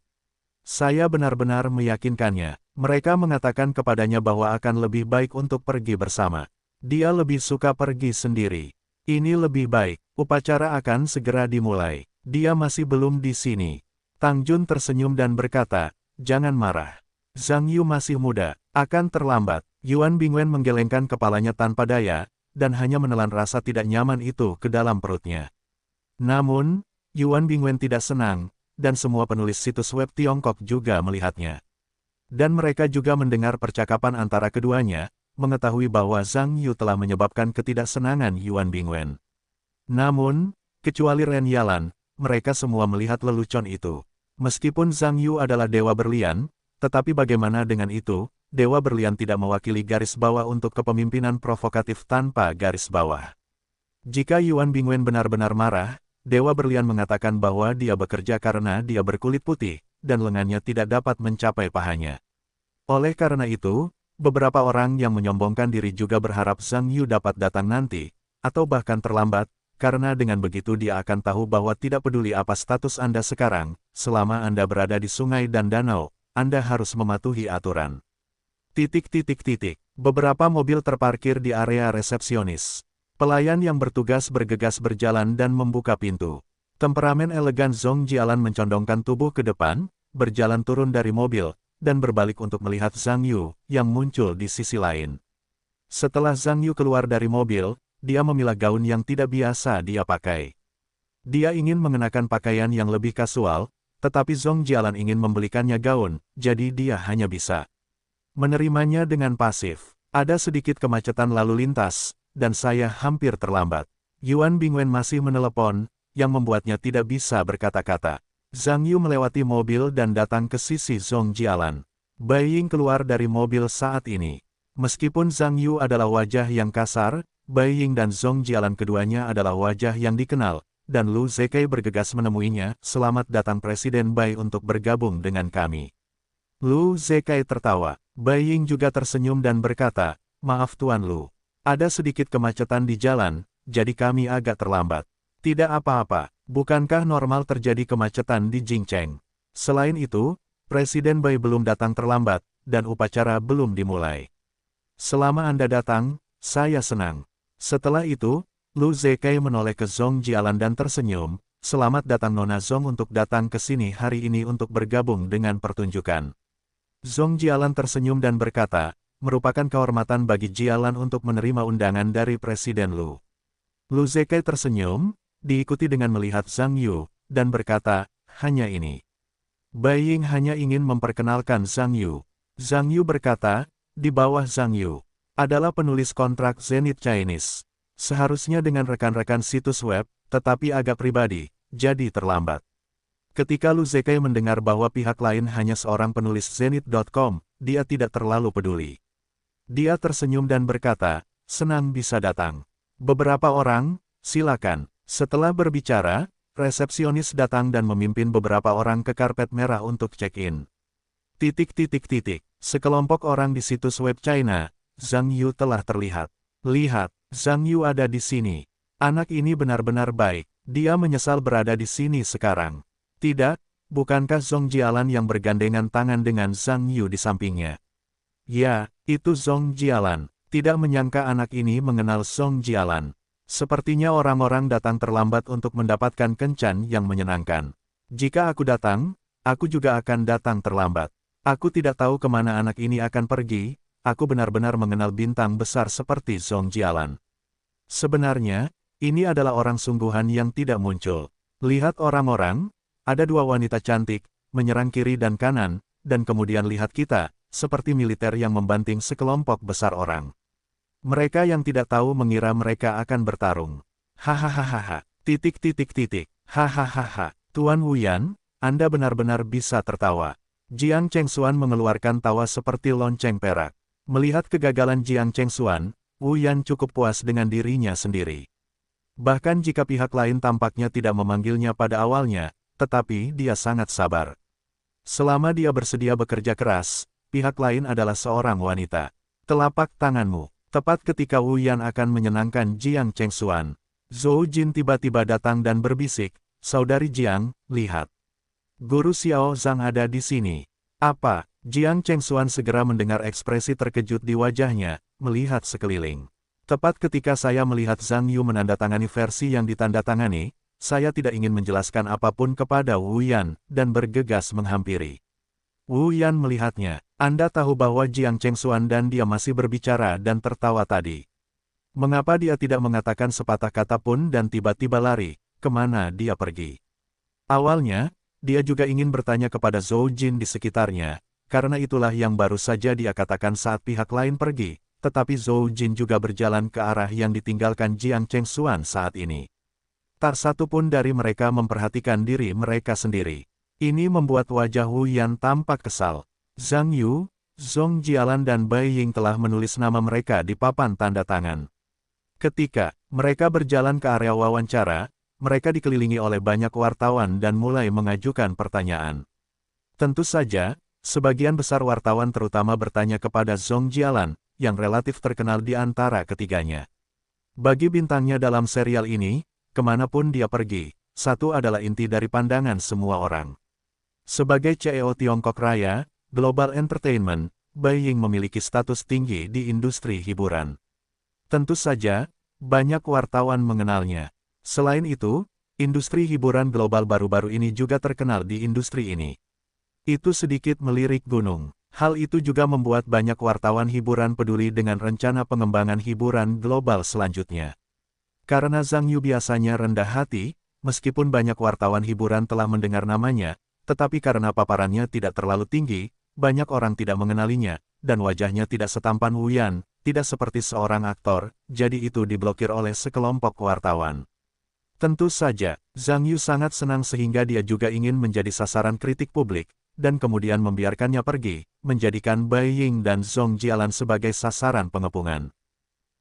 Speaker 1: Saya benar-benar meyakinkannya. Mereka mengatakan kepadanya bahwa akan lebih baik untuk pergi bersama. Dia lebih suka pergi sendiri. Ini lebih baik, upacara akan segera dimulai. Dia masih belum di sini. Tang Jun tersenyum dan berkata, jangan marah. Zhang Yu masih muda, akan terlambat. Yuan Bingwen menggelengkan kepalanya tanpa daya, dan hanya menelan rasa tidak nyaman itu ke dalam perutnya. Namun, Yuan Bingwen tidak senang, dan semua penulis situs web Tiongkok juga melihatnya. Dan mereka juga mendengar percakapan antara keduanya, mengetahui bahwa Zhang Yu telah menyebabkan ketidaksenangan Yuan Bingwen. Namun, kecuali Ren Yalan, mereka semua melihat lelucon itu. Meskipun Zhang Yu adalah dewa berlian, tetapi bagaimana dengan itu, dewa berlian tidak mewakili garis bawah untuk kepemimpinan provokatif tanpa garis bawah. Jika Yuan Bingwen benar-benar marah, dewa berlian mengatakan bahwa dia bekerja karena dia berkulit putih, dan lengannya tidak dapat mencapai pahanya. Oleh karena itu, beberapa orang yang menyombongkan diri juga berharap Zhang Yu dapat datang nanti, atau bahkan terlambat, karena dengan begitu dia akan tahu bahwa tidak peduli apa status Anda sekarang, selama Anda berada di sungai dan danau, Anda harus mematuhi aturan. Beberapa mobil terparkir di area resepsionis. Pelayan yang bertugas bergegas berjalan dan membuka pintu. Temperamen elegan Zhong Jialan mencondongkan tubuh ke depan, berjalan turun dari mobil, dan berbalik untuk melihat Zhang Yu, yang muncul di sisi lain. Setelah Zhang Yu keluar dari mobil, dia memilah gaun yang tidak biasa dia pakai. Dia ingin mengenakan pakaian yang lebih kasual, tetapi Zhong Jialan ingin membelikannya gaun, jadi dia hanya bisa menerimanya dengan pasif. Ada sedikit kemacetan lalu lintas, dan saya hampir terlambat. Yuan Bingwen masih menelepon, yang membuatnya tidak bisa berkata-kata. Zhang Yu melewati mobil dan datang ke sisi Zhong Jialan. Bai Ying keluar dari mobil saat ini. Meskipun Zhang Yu adalah wajah yang kasar, Bai Ying dan Zhong Jialan keduanya adalah wajah yang dikenal, dan Lu Zekai bergegas menemuinya. Selamat datang Presiden Bai untuk bergabung dengan kami. Lu Zekai tertawa. Bai Ying juga tersenyum dan berkata, maaf Tuan Lu. Ada sedikit kemacetan di jalan, jadi kami agak terlambat. Tidak apa-apa, bukankah normal terjadi kemacetan di Jingcheng? Selain itu, Presiden Bai belum datang terlambat, dan upacara belum dimulai. Selama Anda datang, saya senang. Setelah itu, Lu Zekai menoleh ke Zhong Jialan dan tersenyum, selamat datang Nona Zhong untuk datang ke sini hari ini untuk bergabung dengan pertunjukan. Zhong Jialan tersenyum dan berkata, merupakan kehormatan bagi Jialan untuk menerima undangan dari Presiden Lu. Lu Zekai tersenyum, diikuti dengan melihat Zhang Yu, dan berkata, hanya ini. Bai Ying hanya ingin memperkenalkan Zhang Yu. Zhang Yu berkata, di bawah Zhang Yu adalah penulis kontrak Zenith Chinese. Seharusnya dengan rekan-rekan situs web, tetapi agak pribadi, jadi terlambat. Ketika Lu Zekai mendengar bahwa pihak lain hanya seorang penulis Zenith.com, dia tidak terlalu peduli. Dia tersenyum dan berkata, senang bisa datang. Beberapa orang, silakan. Setelah berbicara, resepsionis datang dan memimpin beberapa orang ke karpet merah untuk check-in. Sekelompok orang di situs web China, Zhang Yu telah terlihat. Lihat, Zhang Yu ada di sini. Anak ini benar-benar baik. Dia menyesal berada di sini sekarang. Tidak, bukankah Zhong Jialan yang bergandengan tangan dengan Zhang Yu di sampingnya? Ya, itu Zhong Jialan. Tidak menyangka anak ini mengenal Zhong Jialan. Sepertinya orang-orang datang terlambat untuk mendapatkan kencan yang menyenangkan. Jika aku datang, aku juga akan datang terlambat. Aku tidak tahu kemana anak ini akan pergi, aku benar-benar mengenal bintang besar seperti Zhong Jialan. Sebenarnya, ini adalah orang sungguhan yang tidak muncul. Lihat orang-orang, ada dua wanita cantik, menyerang kiri dan kanan, dan kemudian lihat kita, seperti militer yang membanting sekelompok besar orang. Mereka yang tidak tahu mengira mereka akan bertarung. Hahaha. Hahaha. Tuan Wuyan, Anda benar-benar bisa tertawa. Jiang Chengxuan mengeluarkan tawa seperti lonceng perak. Melihat kegagalan Jiang Chengxuan, Wuyan cukup puas dengan dirinya sendiri. Bahkan jika pihak lain tampaknya tidak memanggilnya pada awalnya, tetapi dia sangat sabar. Selama dia bersedia bekerja keras, pihak lain adalah seorang wanita. Telapak tanganmu. Tepat ketika Wuyan akan menyenangkan Jiang Chengxuan, Zhou Jin tiba-tiba datang dan berbisik, Saudari Jiang, lihat. Guru Xiao Zhang ada di sini. Apa? Jiang Chengxuan segera mendengar ekspresi terkejut di wajahnya, melihat sekeliling. Tepat ketika saya melihat Zhang Yu menandatangani versi yang ditandatangani, saya tidak ingin menjelaskan apapun kepada Wuyan, dan bergegas menghampiri. Wuyan melihatnya. Anda tahu bahwa Jiang Chengxuan dan dia masih berbicara dan tertawa tadi. Mengapa dia tidak mengatakan sepatah kata pun dan tiba-tiba lari, kemana dia pergi? Awalnya, dia juga ingin bertanya kepada Zhou Jin di sekitarnya, karena itulah yang baru saja dia katakan saat pihak lain pergi, tetapi Zhou Jin juga berjalan ke arah yang ditinggalkan Jiang Chengxuan saat ini. Tak satu pun dari mereka memperhatikan diri mereka sendiri. Ini membuat wajah Wuyan tampak kesal. Zhang Yu, Zhong Jialan dan Bai Ying telah menulis nama mereka di papan tanda tangan. Ketika mereka berjalan ke area wawancara, mereka dikelilingi oleh banyak wartawan dan mulai mengajukan pertanyaan. Tentu saja, sebagian besar wartawan terutama bertanya kepada Zhong Jialan, yang relatif terkenal di antara ketiganya. Bagi bintangnya dalam serial ini, kemanapun dia pergi, satu adalah inti dari pandangan semua orang. Sebagai CEO Tiongkok Raya, Global Entertainment, Bai Ying memiliki status tinggi di industri hiburan. Tentu saja, banyak wartawan mengenalnya. Selain itu, industri hiburan global baru-baru ini juga terkenal di industri ini. Itu sedikit melirik gunung. Hal itu juga membuat banyak wartawan hiburan peduli dengan rencana pengembangan hiburan global selanjutnya. Karena Zhang Yu biasanya rendah hati, meskipun banyak wartawan hiburan telah mendengar namanya, tetapi karena paparannya tidak terlalu tinggi, banyak orang tidak mengenalinya, dan wajahnya tidak setampan Wu Yan, tidak seperti seorang aktor, jadi itu diblokir oleh sekelompok wartawan. Tentu saja, Zhang Yu sangat senang sehingga dia juga ingin menjadi sasaran kritik publik, dan kemudian membiarkannya pergi, menjadikan Bai Ying dan Zhong Jialan sebagai sasaran pengepungan.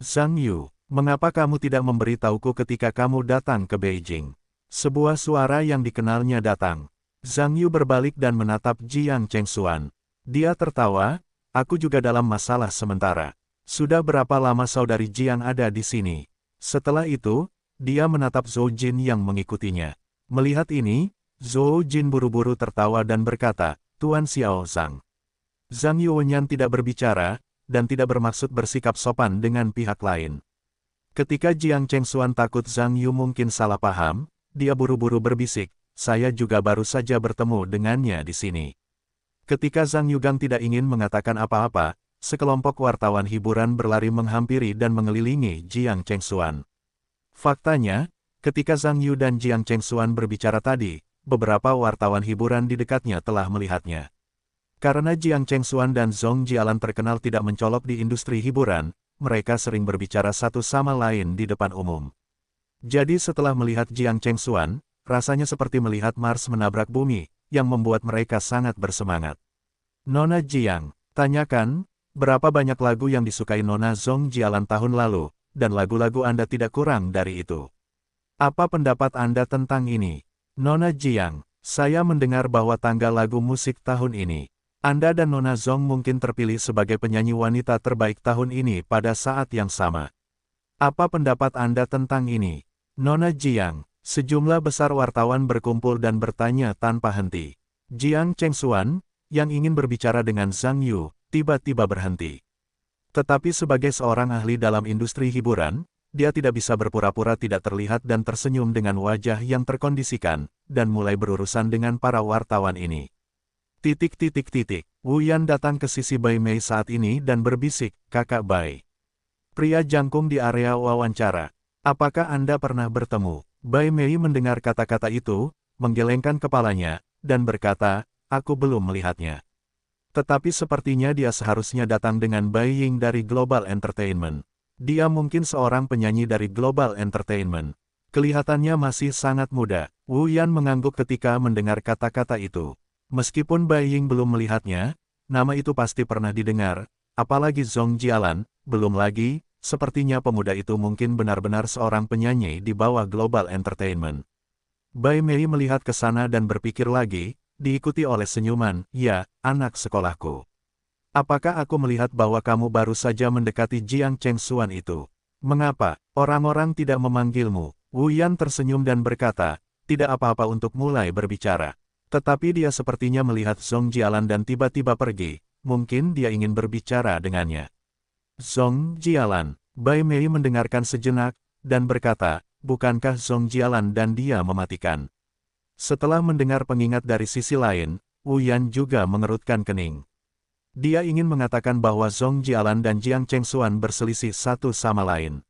Speaker 1: Zhang Yu, mengapa kamu tidak memberitahuku ketika kamu datang ke Beijing? Sebuah suara yang dikenalnya datang. Zhang Yu berbalik dan menatap Jiang Chengxuan. Dia tertawa, aku juga dalam masalah sementara. Sudah berapa lama saudari Jiang ada di sini? Setelah itu, dia menatap Zhou Jin yang mengikutinya. Melihat ini, Zhou Jin buru-buru tertawa dan berkata, Tuan Xiao Zhang. Zhang Yuanyan tidak berbicara, dan tidak bermaksud bersikap sopan dengan pihak lain. Ketika Jiang Chengxuan takut Zhang Yu mungkin salah paham, dia buru-buru berbisik, saya juga baru saja bertemu dengannya di sini. Ketika Zhang Yugang tidak ingin mengatakan apa-apa, sekelompok wartawan hiburan berlari menghampiri dan mengelilingi Jiang Chengxuan. Faktanya, ketika Zhang Yu dan Jiang Chengxuan berbicara tadi, beberapa wartawan hiburan di dekatnya telah melihatnya. Karena Jiang Chengxuan dan Zhong Jialan terkenal tidak mencolok di industri hiburan, mereka sering berbicara satu sama lain di depan umum. Jadi setelah melihat Jiang Chengxuan, rasanya seperti melihat Mars menabrak bumi, yang membuat mereka sangat bersemangat. Nona Jiang, tanyakan, berapa banyak lagu yang disukai Nona Zhong Jialan tahun lalu, dan lagu-lagu Anda tidak kurang dari itu. Apa pendapat Anda tentang ini? Nona Jiang, saya mendengar bahwa tanggal lagu musik tahun ini. Anda dan Nona Zhong mungkin terpilih sebagai penyanyi wanita terbaik tahun ini pada saat yang sama. Apa pendapat Anda tentang ini? Nona Jiang, sejumlah besar wartawan berkumpul dan bertanya tanpa henti. Jiang Chengxuan, yang ingin berbicara dengan Zhang Yu, tiba-tiba berhenti. Tetapi sebagai seorang ahli dalam industri hiburan, dia tidak bisa berpura-pura tidak terlihat dan tersenyum dengan wajah yang terkondisikan, dan mulai berurusan dengan para wartawan ini. Wu Yan datang ke sisi Bai Mei saat ini dan berbisik, Kakak Bai. Pria jangkung di area wawancara. Apakah Anda pernah bertemu? Bai Mei mendengar kata-kata itu, menggelengkan kepalanya, dan berkata, aku belum melihatnya. Tetapi sepertinya dia seharusnya datang dengan Bai Ying dari Global Entertainment. Dia mungkin seorang penyanyi dari Global Entertainment. Kelihatannya masih sangat muda. Wu Yan mengangguk ketika mendengar kata-kata itu. Meskipun Bai Ying belum melihatnya, nama itu pasti pernah didengar, apalagi Zhong Jialan, belum lagi, sepertinya pemuda itu mungkin benar-benar seorang penyanyi di bawah Global Entertainment. Bai Mei melihat ke sana dan berpikir lagi, diikuti oleh senyuman, ya, anak sekolahku. Apakah aku melihat bahwa kamu baru saja mendekati Jiang Chengxuan itu? Mengapa orang-orang tidak memanggilmu? Wu Yan tersenyum dan berkata, tidak apa-apa untuk mulai berbicara. Tetapi dia sepertinya melihat Zhong Jialan dan tiba-tiba pergi, mungkin dia ingin berbicara dengannya. Zhong Jialan, Bai Mei mendengarkan sejenak, dan berkata, bukankah Zhong Jialan dan dia mematikan? Setelah mendengar pengingat dari sisi lain, Wu Yan juga mengerutkan kening. Dia ingin mengatakan bahwa Zhong Jialan dan Jiang Chengxuan berselisih satu sama lain.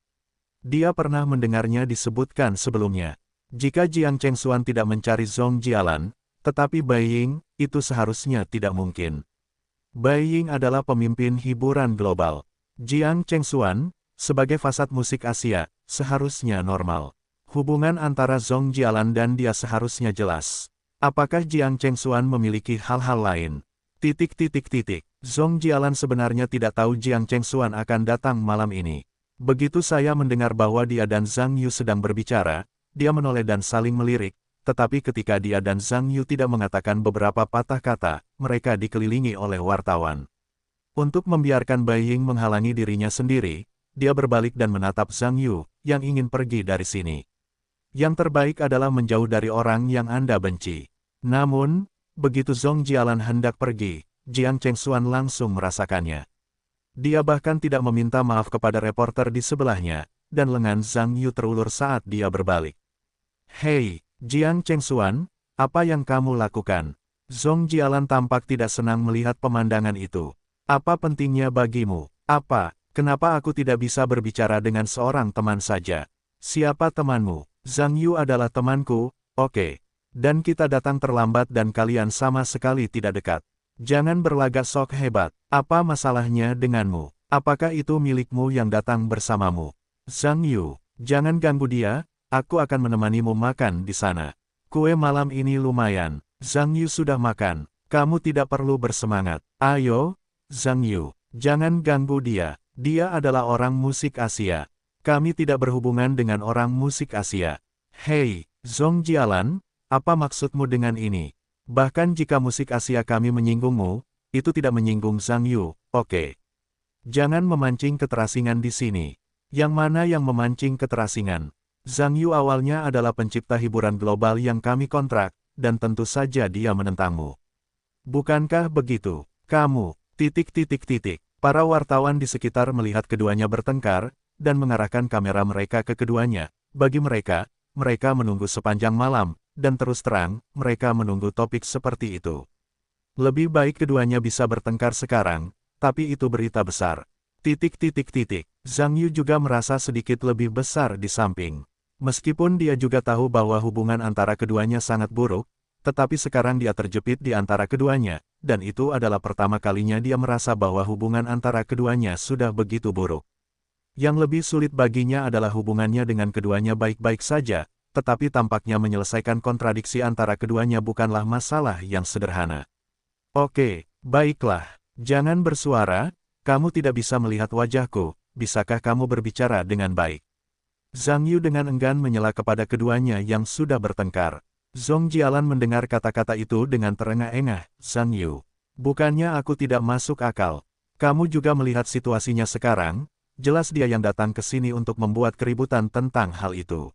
Speaker 1: Dia pernah mendengarnya disebutkan sebelumnya. Jika Jiang Chengxuan tidak mencari Zhong Jialan, tetapi Bai Ying, itu seharusnya tidak mungkin. Bai Ying adalah pemimpin hiburan global. Jiang Chengxuan, sebagai fasad musik Asia, seharusnya normal. Hubungan antara Zhong Jialan dan dia seharusnya jelas. Apakah Jiang Chengxuan memiliki hal-hal lain? Zhong Jialan sebenarnya tidak tahu Jiang Chengxuan akan datang malam ini. Begitu saya mendengar bahwa dia dan Zhang Yu sedang berbicara, dia menoleh dan saling melirik. Tetapi ketika dia dan Zhang Yu tidak mengatakan beberapa patah kata, mereka dikelilingi oleh wartawan. Untuk membiarkan Bai Ying menghalangi dirinya sendiri, dia berbalik dan menatap Zhang Yu, yang ingin pergi dari sini. Yang terbaik adalah menjauh dari orang yang Anda benci. Namun, begitu Zhong Jialan hendak pergi, Jiang Chengxuan langsung merasakannya. Dia bahkan tidak meminta maaf kepada reporter di sebelahnya, dan lengan Zhang Yu terulur saat dia berbalik. Hei, Jiang Chengxuan, apa yang kamu lakukan? Zhong Jialan tampak tidak senang melihat pemandangan itu. Apa pentingnya bagimu? Apa, kenapa aku tidak bisa berbicara dengan seorang teman saja? Siapa temanmu? Zhang Yu adalah temanku, oke. Dan kita datang terlambat dan kalian sama sekali tidak dekat. Jangan berlagak sok hebat. Apa masalahnya denganmu? Apakah itu milikmu yang datang bersamamu? Zhang Yu, jangan ganggu dia, aku akan menemanimu makan di sana. Kue malam ini lumayan. Zhang Yu sudah makan, kamu tidak perlu bersemangat. Ayo, Zhang Yu, jangan ganggu dia. Dia adalah orang musik Asia. Kami tidak berhubungan dengan orang musik Asia. Hei, Zhong Jialan, apa maksudmu dengan ini? Bahkan jika musik Asia kami menyinggungmu, itu tidak menyinggung Zhang Yu, oke. Jangan memancing keterasingan di sini. Yang mana yang memancing keterasingan? Zhang Yu awalnya adalah pencipta hiburan global yang kami kontrak, dan tentu saja dia menentangmu. Bukankah begitu? Kamu, ... Para wartawan di sekitar melihat keduanya bertengkar, dan mengarahkan kamera mereka ke keduanya. Bagi mereka, mereka menunggu sepanjang malam, dan terus terang, mereka menunggu topik seperti itu. Lebih baik keduanya bisa bertengkar sekarang, tapi itu berita besar. ... Zhang Yu juga merasa sedikit lebih besar di samping. Meskipun dia juga tahu bahwa hubungan antara keduanya sangat buruk, tetapi sekarang dia terjepit di antara keduanya, dan itu adalah pertama kalinya dia merasa bahwa hubungan antara keduanya sudah begitu buruk. Yang lebih sulit baginya adalah hubungannya dengan keduanya baik-baik saja, tetapi tampaknya menyelesaikan kontradiksi antara keduanya bukanlah masalah yang sederhana. Oke, baiklah, jangan bersuara, kamu tidak bisa melihat wajahku, bisakah kamu berbicara dengan baik? Zhang Yu dengan enggan menyela kepada keduanya yang sudah bertengkar. Zhong Jialan mendengar kata-kata itu dengan terengah-engah. Zhang Yu, bukannya aku tidak masuk akal. Kamu juga melihat situasinya sekarang, jelas dia yang datang ke sini untuk membuat keributan tentang hal itu.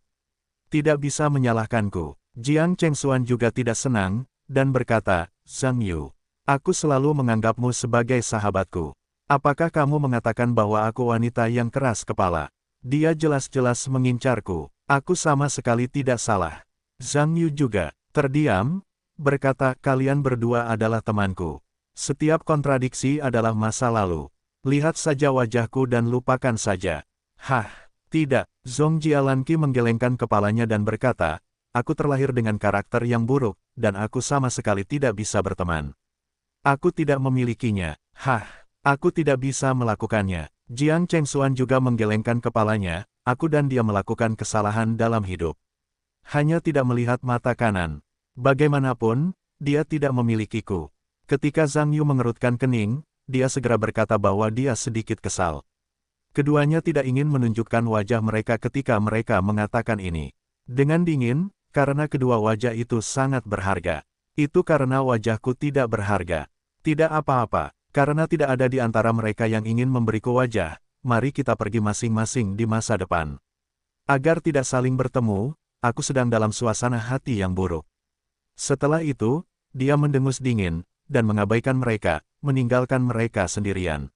Speaker 1: Tidak bisa menyalahkanku. Jiang Chengxuan juga tidak senang, dan berkata, Zhang Yu, aku selalu menganggapmu sebagai sahabatku. Apakah kamu mengatakan bahwa aku wanita yang keras kepala? Dia jelas-jelas mengincarku. Aku sama sekali tidak salah. Zhang Yu juga terdiam, berkata, kalian berdua adalah temanku. Setiap kontradiksi adalah masa lalu. Lihat saja wajahku dan lupakan saja. Hah, tidak. Zhong Jialanqi menggelengkan kepalanya dan berkata, aku terlahir dengan karakter yang buruk, dan aku sama sekali tidak bisa berteman. Aku tidak memilikinya. Hah, aku tidak bisa melakukannya. Jiang Chengxuan juga menggelengkan kepalanya, aku dan dia melakukan kesalahan dalam hidup. Hanya tidak melihat mata kanan. Bagaimanapun, dia tidak memilikiku. Ketika Zhang Yu mengerutkan kening, dia segera berkata bahwa dia sedikit kesal. Keduanya tidak ingin menunjukkan wajah mereka ketika mereka mengatakan ini. Dengan dingin, karena kedua wajah itu sangat berharga. Itu karena wajahku tidak berharga. Tidak apa-apa, karena tidak ada di antara mereka yang ingin memberiku wajah, mari kita pergi masing-masing di masa depan. Agar tidak saling bertemu, aku sedang dalam suasana hati yang buruk. Setelah itu, dia mendengus dingin, dan mengabaikan mereka, meninggalkan mereka sendirian.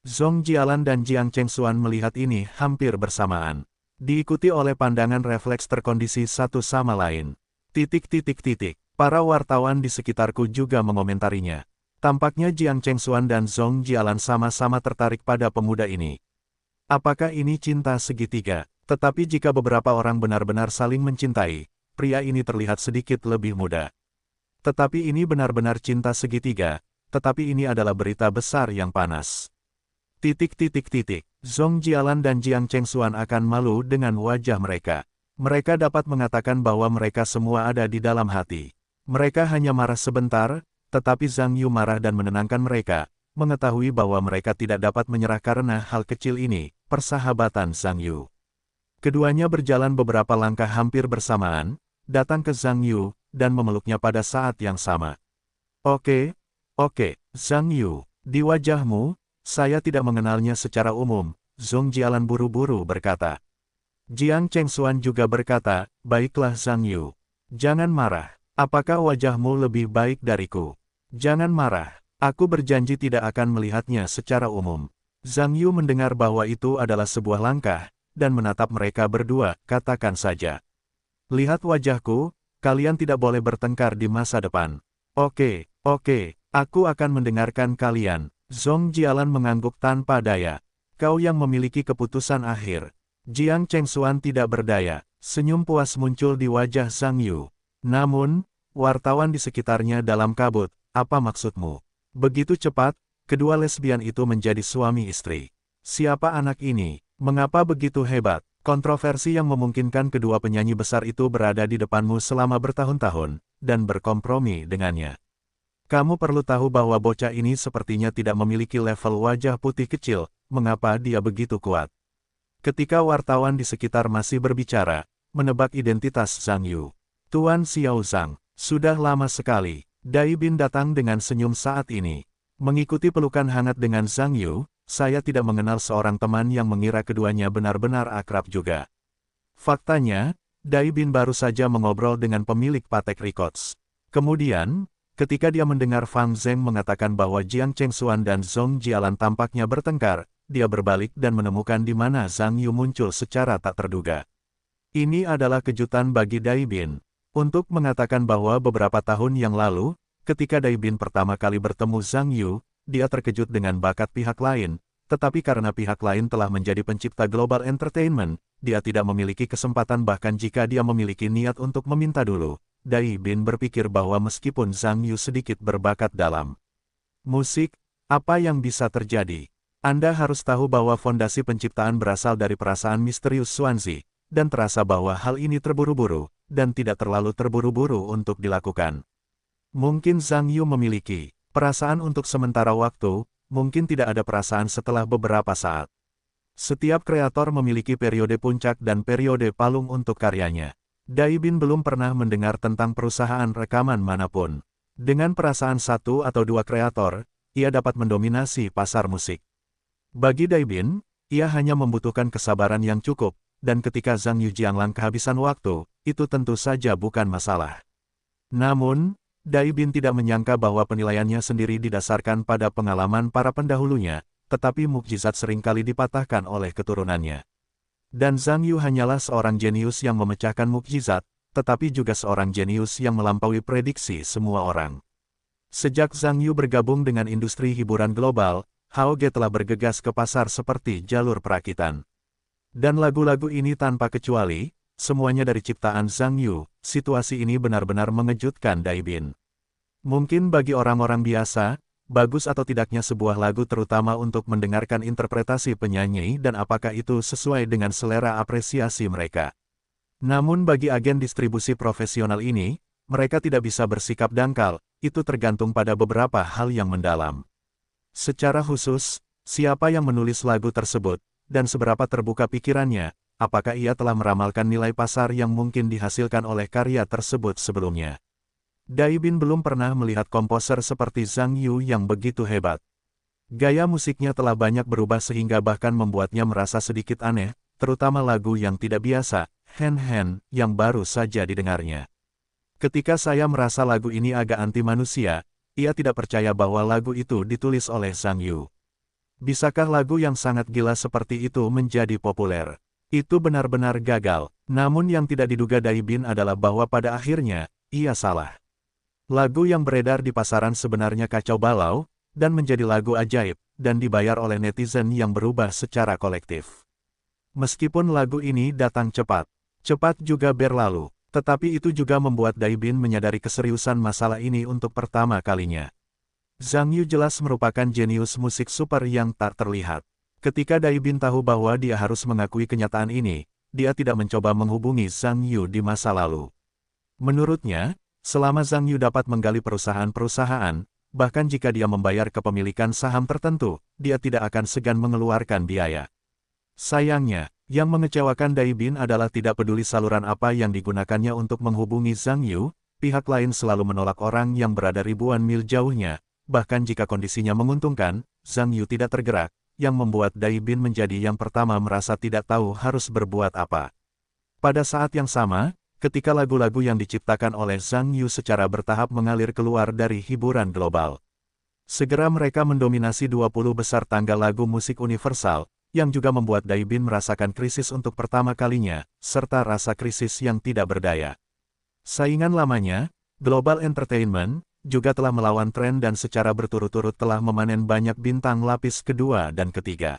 Speaker 1: Zhong Jialan dan Jiang Chengxuan melihat ini hampir bersamaan. Diikuti oleh pandangan refleks terkondisi satu sama lain. ... Para wartawan di sekitarku juga mengomentarinya. Tampaknya Jiang Chengxuan dan Zhong Jialan sama-sama tertarik pada pemuda ini. Apakah ini cinta segitiga? Tetapi jika beberapa orang benar-benar saling mencintai, pria ini terlihat sedikit lebih muda. Tetapi ini benar-benar cinta segitiga, tetapi ini adalah berita besar yang panas. ... Zhong Jialan dan Jiang Chengxuan akan malu dengan wajah mereka. Mereka dapat mengatakan bahwa mereka semua ada di dalam hati. Mereka hanya marah sebentar, tetapi Zhang Yu marah dan menenangkan mereka, mengetahui bahwa mereka tidak dapat menyerah karena hal kecil ini, persahabatan Zhang Yu. Keduanya berjalan beberapa langkah hampir bersamaan, datang ke Zhang Yu, dan memeluknya pada saat yang sama. Oke, Zhang Yu, di wajahmu, saya tidak mengenalnya secara umum, Zhong Jialan buru-buru berkata. Jiang Chengxuan juga berkata, baiklah Zhang Yu. Jangan marah, apakah wajahmu lebih baik dariku? Jangan marah, Aku berjanji tidak akan melihatnya secara umum. Zhang Yu mendengar bahwa itu adalah sebuah langkah, dan menatap mereka berdua, katakan saja. Lihat wajahku, kalian tidak boleh bertengkar di masa depan. Oke, aku akan mendengarkan kalian. Zhong Jialan mengangguk tanpa daya. Kau yang memiliki keputusan akhir. Jiang Chengxuan tidak berdaya. Senyum puas muncul di wajah Zhang Yu. Namun, wartawan di sekitarnya dalam kabut, apa maksudmu? Begitu cepat, kedua lesbian itu menjadi suami istri. Siapa anak ini? Mengapa begitu hebat? Kontroversi yang memungkinkan kedua penyanyi besar itu berada di depanmu selama bertahun-tahun, dan berkompromi dengannya. Kamu perlu tahu bahwa bocah ini sepertinya tidak memiliki level wajah putih kecil, mengapa dia begitu kuat? Ketika wartawan di sekitar masih berbicara, menebak identitas Zhang Yu. Tuan Xiao Zhang, sudah lama sekali. Dai Bin datang dengan senyum saat ini. Mengikuti pelukan hangat dengan Zhang Yu, saya tidak mengenal seorang teman yang mengira keduanya benar-benar akrab juga. Faktanya, Dai Bin baru saja mengobrol dengan pemilik Patek Records. Kemudian, ketika dia mendengar Fang Zheng mengatakan bahwa Jiang Chengxuan dan Zhong Jialan tampaknya bertengkar, dia berbalik dan menemukan di mana Zhang Yu muncul secara tak terduga. Ini adalah kejutan bagi Dai Bin. Untuk mengatakan bahwa beberapa tahun yang lalu, ketika Dai Bin pertama kali bertemu Zhang Yu, dia terkejut dengan bakat pihak lain, tetapi karena pihak lain telah menjadi pencipta global entertainment, dia tidak memiliki kesempatan bahkan jika dia memiliki niat untuk meminta dulu. Dai Bin berpikir bahwa meskipun Zhang Yu sedikit berbakat dalam musik, apa yang bisa terjadi? Anda harus tahu bahwa fondasi penciptaan berasal dari perasaan misterius Xuanzi, dan terasa bahwa hal ini terburu-buru, dan tidak terlalu terburu-buru untuk dilakukan. Mungkin Zhang Yu memiliki perasaan untuk sementara waktu, mungkin tidak ada perasaan setelah beberapa saat. Setiap kreator memiliki periode puncak dan periode palung untuk karyanya. Dai Bin belum pernah mendengar tentang perusahaan rekaman manapun. Dengan perasaan satu atau dua kreator, ia dapat mendominasi pasar musik. Bagi Dai Bin, ia hanya membutuhkan kesabaran yang cukup, dan ketika Zhang Yu Jianglang kehabisan waktu, itu tentu saja bukan masalah. Namun, Dai Bin tidak menyangka bahwa penilaiannya sendiri didasarkan pada pengalaman para pendahulunya, tetapi mukjizat seringkali dipatahkan oleh keturunannya. Dan Zhang Yu hanyalah seorang jenius yang memecahkan mukjizat, tetapi juga seorang jenius yang melampaui prediksi semua orang. Sejak Zhang Yu bergabung dengan industri hiburan global, Haoge telah bergegas ke pasar seperti jalur perakitan. Dan lagu-lagu ini tanpa kecuali, semuanya dari ciptaan Zhang Yu. Situasi ini benar-benar mengejutkan Dai Bin. Mungkin bagi orang-orang biasa, bagus atau tidaknya sebuah lagu terutama untuk mendengarkan interpretasi penyanyi dan apakah itu sesuai dengan selera apresiasi mereka. Namun bagi agen distribusi profesional ini, mereka tidak bisa bersikap dangkal, itu tergantung pada beberapa hal yang mendalam. Secara khusus, siapa yang menulis lagu tersebut, dan seberapa terbuka pikirannya, apakah ia telah meramalkan nilai pasar yang mungkin dihasilkan oleh karya tersebut sebelumnya. Dai Bin belum pernah melihat komposer seperti Zhang Yu yang begitu hebat. Gaya musiknya telah banyak berubah sehingga bahkan membuatnya merasa sedikit aneh, terutama lagu yang tidak biasa, Hen Hen, yang baru saja didengarnya. Ketika saya merasa lagu ini agak anti manusia, ia tidak percaya bahwa lagu itu ditulis oleh Zhang Yu. Bisakah lagu yang sangat gila seperti itu menjadi populer? Itu benar-benar gagal, namun yang tidak diduga Dai Bin adalah bahwa pada akhirnya, ia salah. Lagu yang beredar di pasaran sebenarnya kacau balau, dan menjadi lagu ajaib, dan dibayar oleh netizen yang berubah secara kolektif. Meskipun lagu ini datang cepat juga berlalu, tetapi itu juga membuat Dai Bin menyadari keseriusan masalah ini untuk pertama kalinya. Zhang Yu jelas merupakan jenius musik super yang tak terlihat. Ketika Dai Bin tahu bahwa dia harus mengakui kenyataan ini, dia tidak mencoba menghubungi Zhang Yu di masa lalu. Menurutnya, selama Zhang Yu dapat menggali perusahaan-perusahaan, bahkan jika dia membayar kepemilikan saham tertentu, dia tidak akan segan mengeluarkan biaya. Sayangnya, yang mengecewakan Dai Bin adalah tidak peduli saluran apa yang digunakannya untuk menghubungi Zhang Yu, pihak lain selalu menolak orang yang berada ribuan mil jauhnya, bahkan jika kondisinya menguntungkan, Zhang Yu tidak tergerak, yang membuat Dai Bin menjadi yang pertama merasa tidak tahu harus berbuat apa. Pada saat yang sama, ketika lagu-lagu yang diciptakan oleh Zhang Yu secara bertahap mengalir keluar dari hiburan global, Segera mereka mendominasi 20 besar tangga lagu musik universal, yang juga membuat Daibin merasakan krisis untuk pertama kalinya, serta rasa krisis yang tidak berdaya. Saingan lamanya, Global Entertainment, juga telah melawan tren dan secara berturut-turut telah memanen banyak bintang lapis kedua dan ketiga.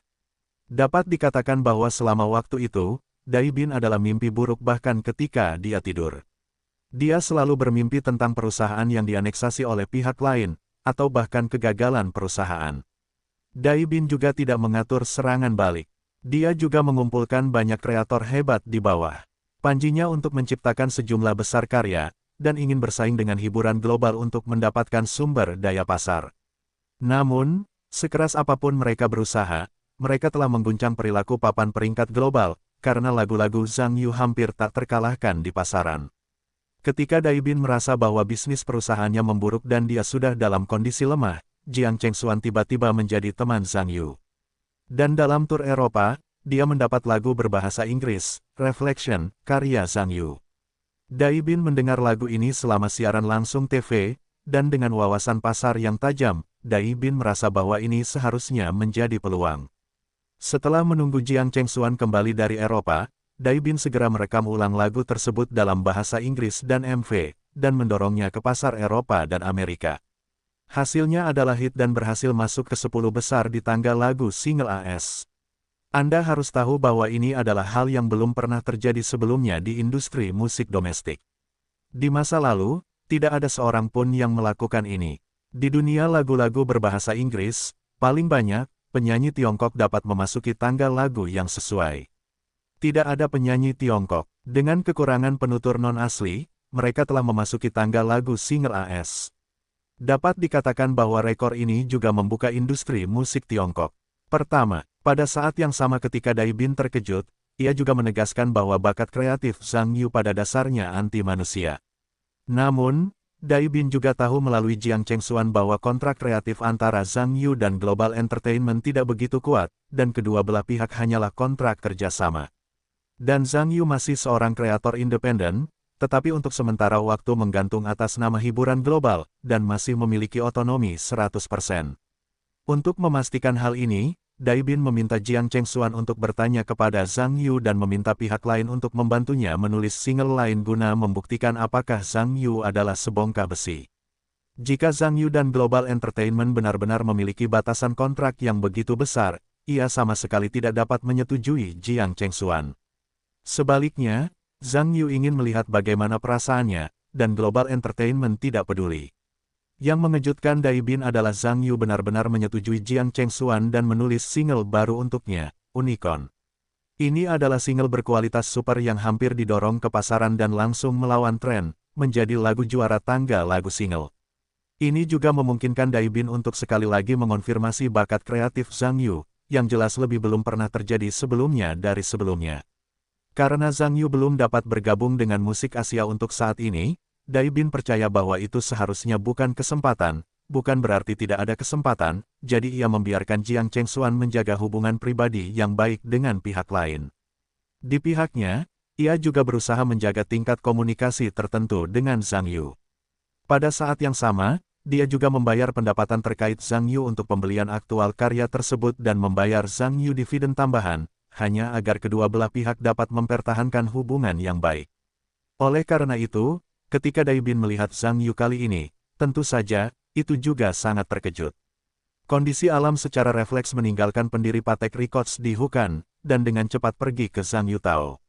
Speaker 1: Dapat dikatakan bahwa selama waktu itu, Daibin adalah mimpi buruk bahkan ketika dia tidur. Dia selalu bermimpi tentang perusahaan yang dianeksasi oleh pihak lain, atau bahkan kegagalan perusahaan. Daibin juga tidak mengatur serangan balik. Dia juga mengumpulkan banyak kreator hebat di bawah panjinya untuk menciptakan sejumlah besar karya, dan ingin bersaing dengan hiburan global untuk mendapatkan sumber daya pasar. Namun, sekeras apapun mereka berusaha, mereka telah mengguncang perilaku papan peringkat global, karena lagu-lagu Zhang Yu hampir tak terkalahkan di pasaran. Ketika Daibin merasa bahwa bisnis perusahaannya memburuk dan dia sudah dalam kondisi lemah, Jiang Chengxuan tiba-tiba menjadi teman Zhang Yu. Dan dalam tur Eropa, dia mendapat lagu berbahasa Inggris, Reflection, karya Zhang Yu. Daibin mendengar lagu ini selama siaran langsung TV, dan dengan wawasan pasar yang tajam, Daibin merasa bahwa ini seharusnya menjadi peluang. Setelah menunggu Jiang Chengxuan kembali dari Eropa, Daibin segera merekam ulang lagu tersebut dalam bahasa Inggris dan MV, dan mendorongnya ke pasar Eropa dan Amerika. Hasilnya adalah hit dan berhasil masuk ke 10 besar di tangga lagu single AS. Anda harus tahu bahwa ini adalah hal yang belum pernah terjadi sebelumnya di industri musik domestik. Di masa lalu, tidak ada seorang pun yang melakukan ini. Di dunia lagu-lagu berbahasa Inggris, paling banyak, penyanyi Tiongkok dapat memasuki tangga lagu yang sesuai. Tidak ada penyanyi Tiongkok. Dengan kekurangan penutur non-asli, mereka telah memasuki tangga lagu single AS. Dapat dikatakan bahwa rekor ini juga membuka industri musik Tiongkok. Pertama, pada saat yang sama ketika Daibin terkejut, ia juga menegaskan bahwa bakat kreatif Zhang Yu pada dasarnya anti-manusia. Namun, Daibin juga tahu melalui Jiang Chengxuan bahwa kontrak kreatif antara Zhang Yu dan Global Entertainment tidak begitu kuat, dan kedua belah pihak hanyalah kontrak kerjasama. Dan Zhang Yu masih seorang kreator independen, tetapi untuk sementara waktu menggantung atas nama hiburan global, dan masih memiliki otonomi 100%. Untuk memastikan hal ini, Daibin meminta Jiang Chengxuan untuk bertanya kepada Zhang Yu dan meminta pihak lain untuk membantunya menulis single lain guna membuktikan apakah Zhang Yu adalah sebongkah besi. Jika Zhang Yu dan Global Entertainment benar-benar memiliki batasan kontrak yang begitu besar, ia sama sekali tidak dapat menyetujui Jiang Chengxuan. Sebaliknya, Zhang Yu ingin melihat bagaimana perasaannya, dan Global Entertainment tidak peduli. Yang mengejutkan Daibin adalah Zhang Yu benar-benar menyetujui Jiang Chengxuan dan menulis single baru untuknya, Unicorn. Ini adalah single berkualitas super yang hampir didorong ke pasaran dan langsung melawan tren, menjadi lagu juara tangga lagu single. Ini juga memungkinkan Daibin untuk sekali lagi mengonfirmasi bakat kreatif Zhang Yu, yang jelas lebih belum pernah terjadi sebelumnya dari sebelumnya. Karena Zhang Yu belum dapat bergabung dengan musik Asia untuk saat ini, Daibin percaya bahwa itu seharusnya bukan kesempatan, bukan berarti tidak ada kesempatan, jadi ia membiarkan Jiang Chengxuan menjaga hubungan pribadi yang baik dengan pihak lain. Di pihaknya, ia juga berusaha menjaga tingkat komunikasi tertentu dengan Zhang Yu. Pada saat yang sama, dia juga membayar pendapatan terkait Zhang Yu untuk pembelian aktual karya tersebut dan membayar Zhang Yu dividen tambahan, hanya agar kedua belah pihak dapat mempertahankan hubungan yang baik. Oleh karena itu, ketika Daibin melihat Zhang Yu kali ini, tentu saja, itu juga sangat terkejut. Kondisi alam secara refleks meninggalkan pendiri Patek Records di Hukan, dan dengan cepat pergi ke Zhang Yu Tao.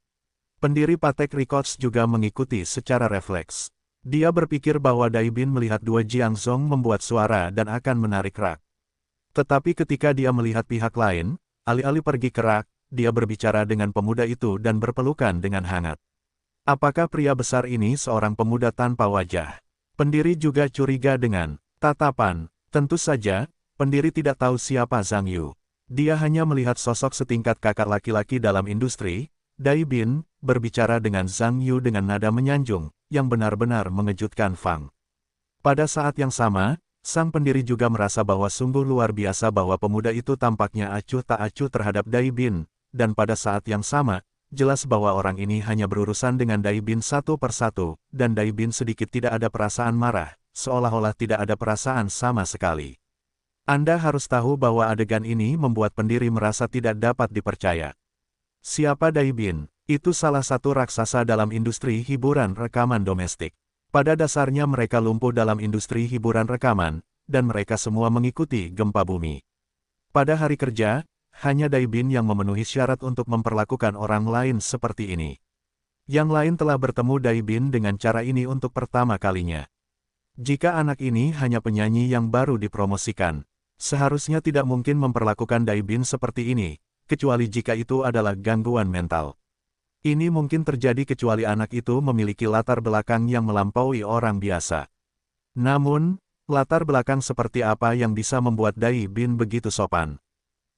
Speaker 1: Pendiri Patek Records juga mengikuti secara refleks. Dia berpikir bahwa Daibin melihat dua Jiang Zhong membuat suara dan akan menarik rak. Tetapi ketika dia melihat pihak lain, alih-alih pergi ke rak, dia berbicara dengan pemuda itu dan berpelukan dengan hangat. Apakah pria besar ini seorang pemuda tanpa wajah? Pendiri juga curiga dengan tatapan. Tentu saja, pendiri tidak tahu siapa Zhang Yu. Dia hanya melihat sosok setingkat kakak laki-laki dalam industri. Daibin berbicara dengan Zhang Yu dengan nada menyanjung, yang benar-benar mengejutkan Fang. Pada saat yang sama, sang pendiri juga merasa bahwa sungguh luar biasa bahwa pemuda itu tampaknya acuh tak acuh terhadap Daibin, dan pada saat yang sama, jelas bahwa orang ini hanya berurusan dengan Daibin satu persatu, dan Daibin sedikit tidak ada perasaan marah, seolah-olah tidak ada perasaan sama sekali. Anda harus tahu bahwa adegan ini membuat pendiri merasa tidak dapat dipercaya. Siapa Dai Bin? Itu salah satu raksasa dalam industri hiburan rekaman domestik. Pada dasarnya mereka lumpuh dalam industri hiburan rekaman, dan mereka semua mengikuti gempa bumi. Pada hari kerja, hanya Dai Bin yang memenuhi syarat untuk memperlakukan orang lain seperti ini. Yang lain telah bertemu Dai Bin dengan cara ini untuk pertama kalinya. Jika anak ini hanya penyanyi yang baru dipromosikan, seharusnya tidak mungkin memperlakukan Dai Bin seperti ini, kecuali jika itu adalah gangguan mental. Ini mungkin terjadi kecuali anak itu memiliki latar belakang yang melampaui orang biasa. Namun, latar belakang seperti apa yang bisa membuat Dai Bin begitu sopan?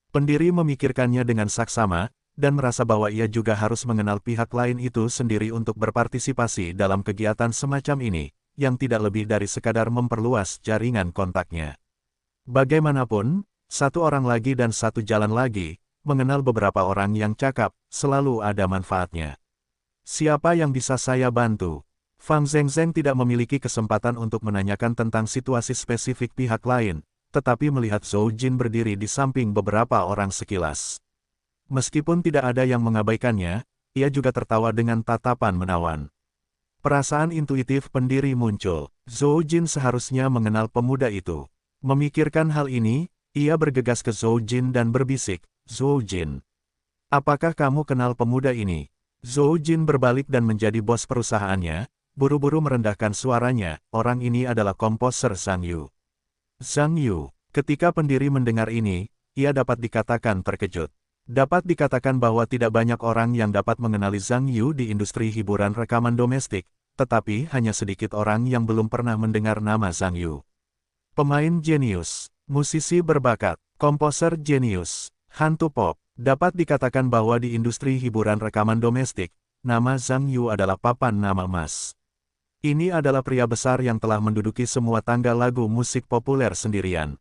Speaker 1: Pendiri memikirkannya dengan saksama, dan merasa bahwa ia juga harus mengenal pihak lain itu sendiri untuk berpartisipasi dalam kegiatan semacam ini, yang tidak lebih dari sekadar memperluas jaringan kontaknya. Bagaimanapun, satu orang lagi dan satu jalan lagi, mengenal beberapa orang yang cakap, selalu ada manfaatnya. Siapa yang bisa saya bantu? Fang Zhengzheng tidak memiliki kesempatan untuk menanyakan tentang situasi spesifik pihak lain, tetapi melihat Zhou Jin berdiri di samping beberapa orang sekilas. Meskipun tidak ada yang mengabaikannya, ia juga tertawa dengan tatapan menawan. Perasaan intuitif pendiri muncul. Zhou Jin seharusnya mengenal pemuda itu. Memikirkan hal ini, ia bergegas ke Zhou Jin dan berbisik, "Zhou Jin, apakah kamu kenal pemuda ini?" Zhou Jin berbalik dan menjadi bos perusahaannya, buru-buru merendahkan suaranya, "Orang ini adalah komposer Zhang Yu." Zhang Yu. Ketika pendiri mendengar ini, ia dapat dikatakan terkejut. Dapat dikatakan bahwa tidak banyak orang yang dapat mengenali Zhang Yu di industri hiburan rekaman domestik, tetapi hanya sedikit orang yang belum pernah mendengar nama Zhang Yu. Pemain jenius, musisi berbakat, komposer jenius, hantu pop. Dapat dikatakan bahwa di industri hiburan rekaman domestik, nama Zhang Yu adalah papan nama emas. Ini adalah pria besar yang telah menduduki semua tangga lagu musik populer sendirian.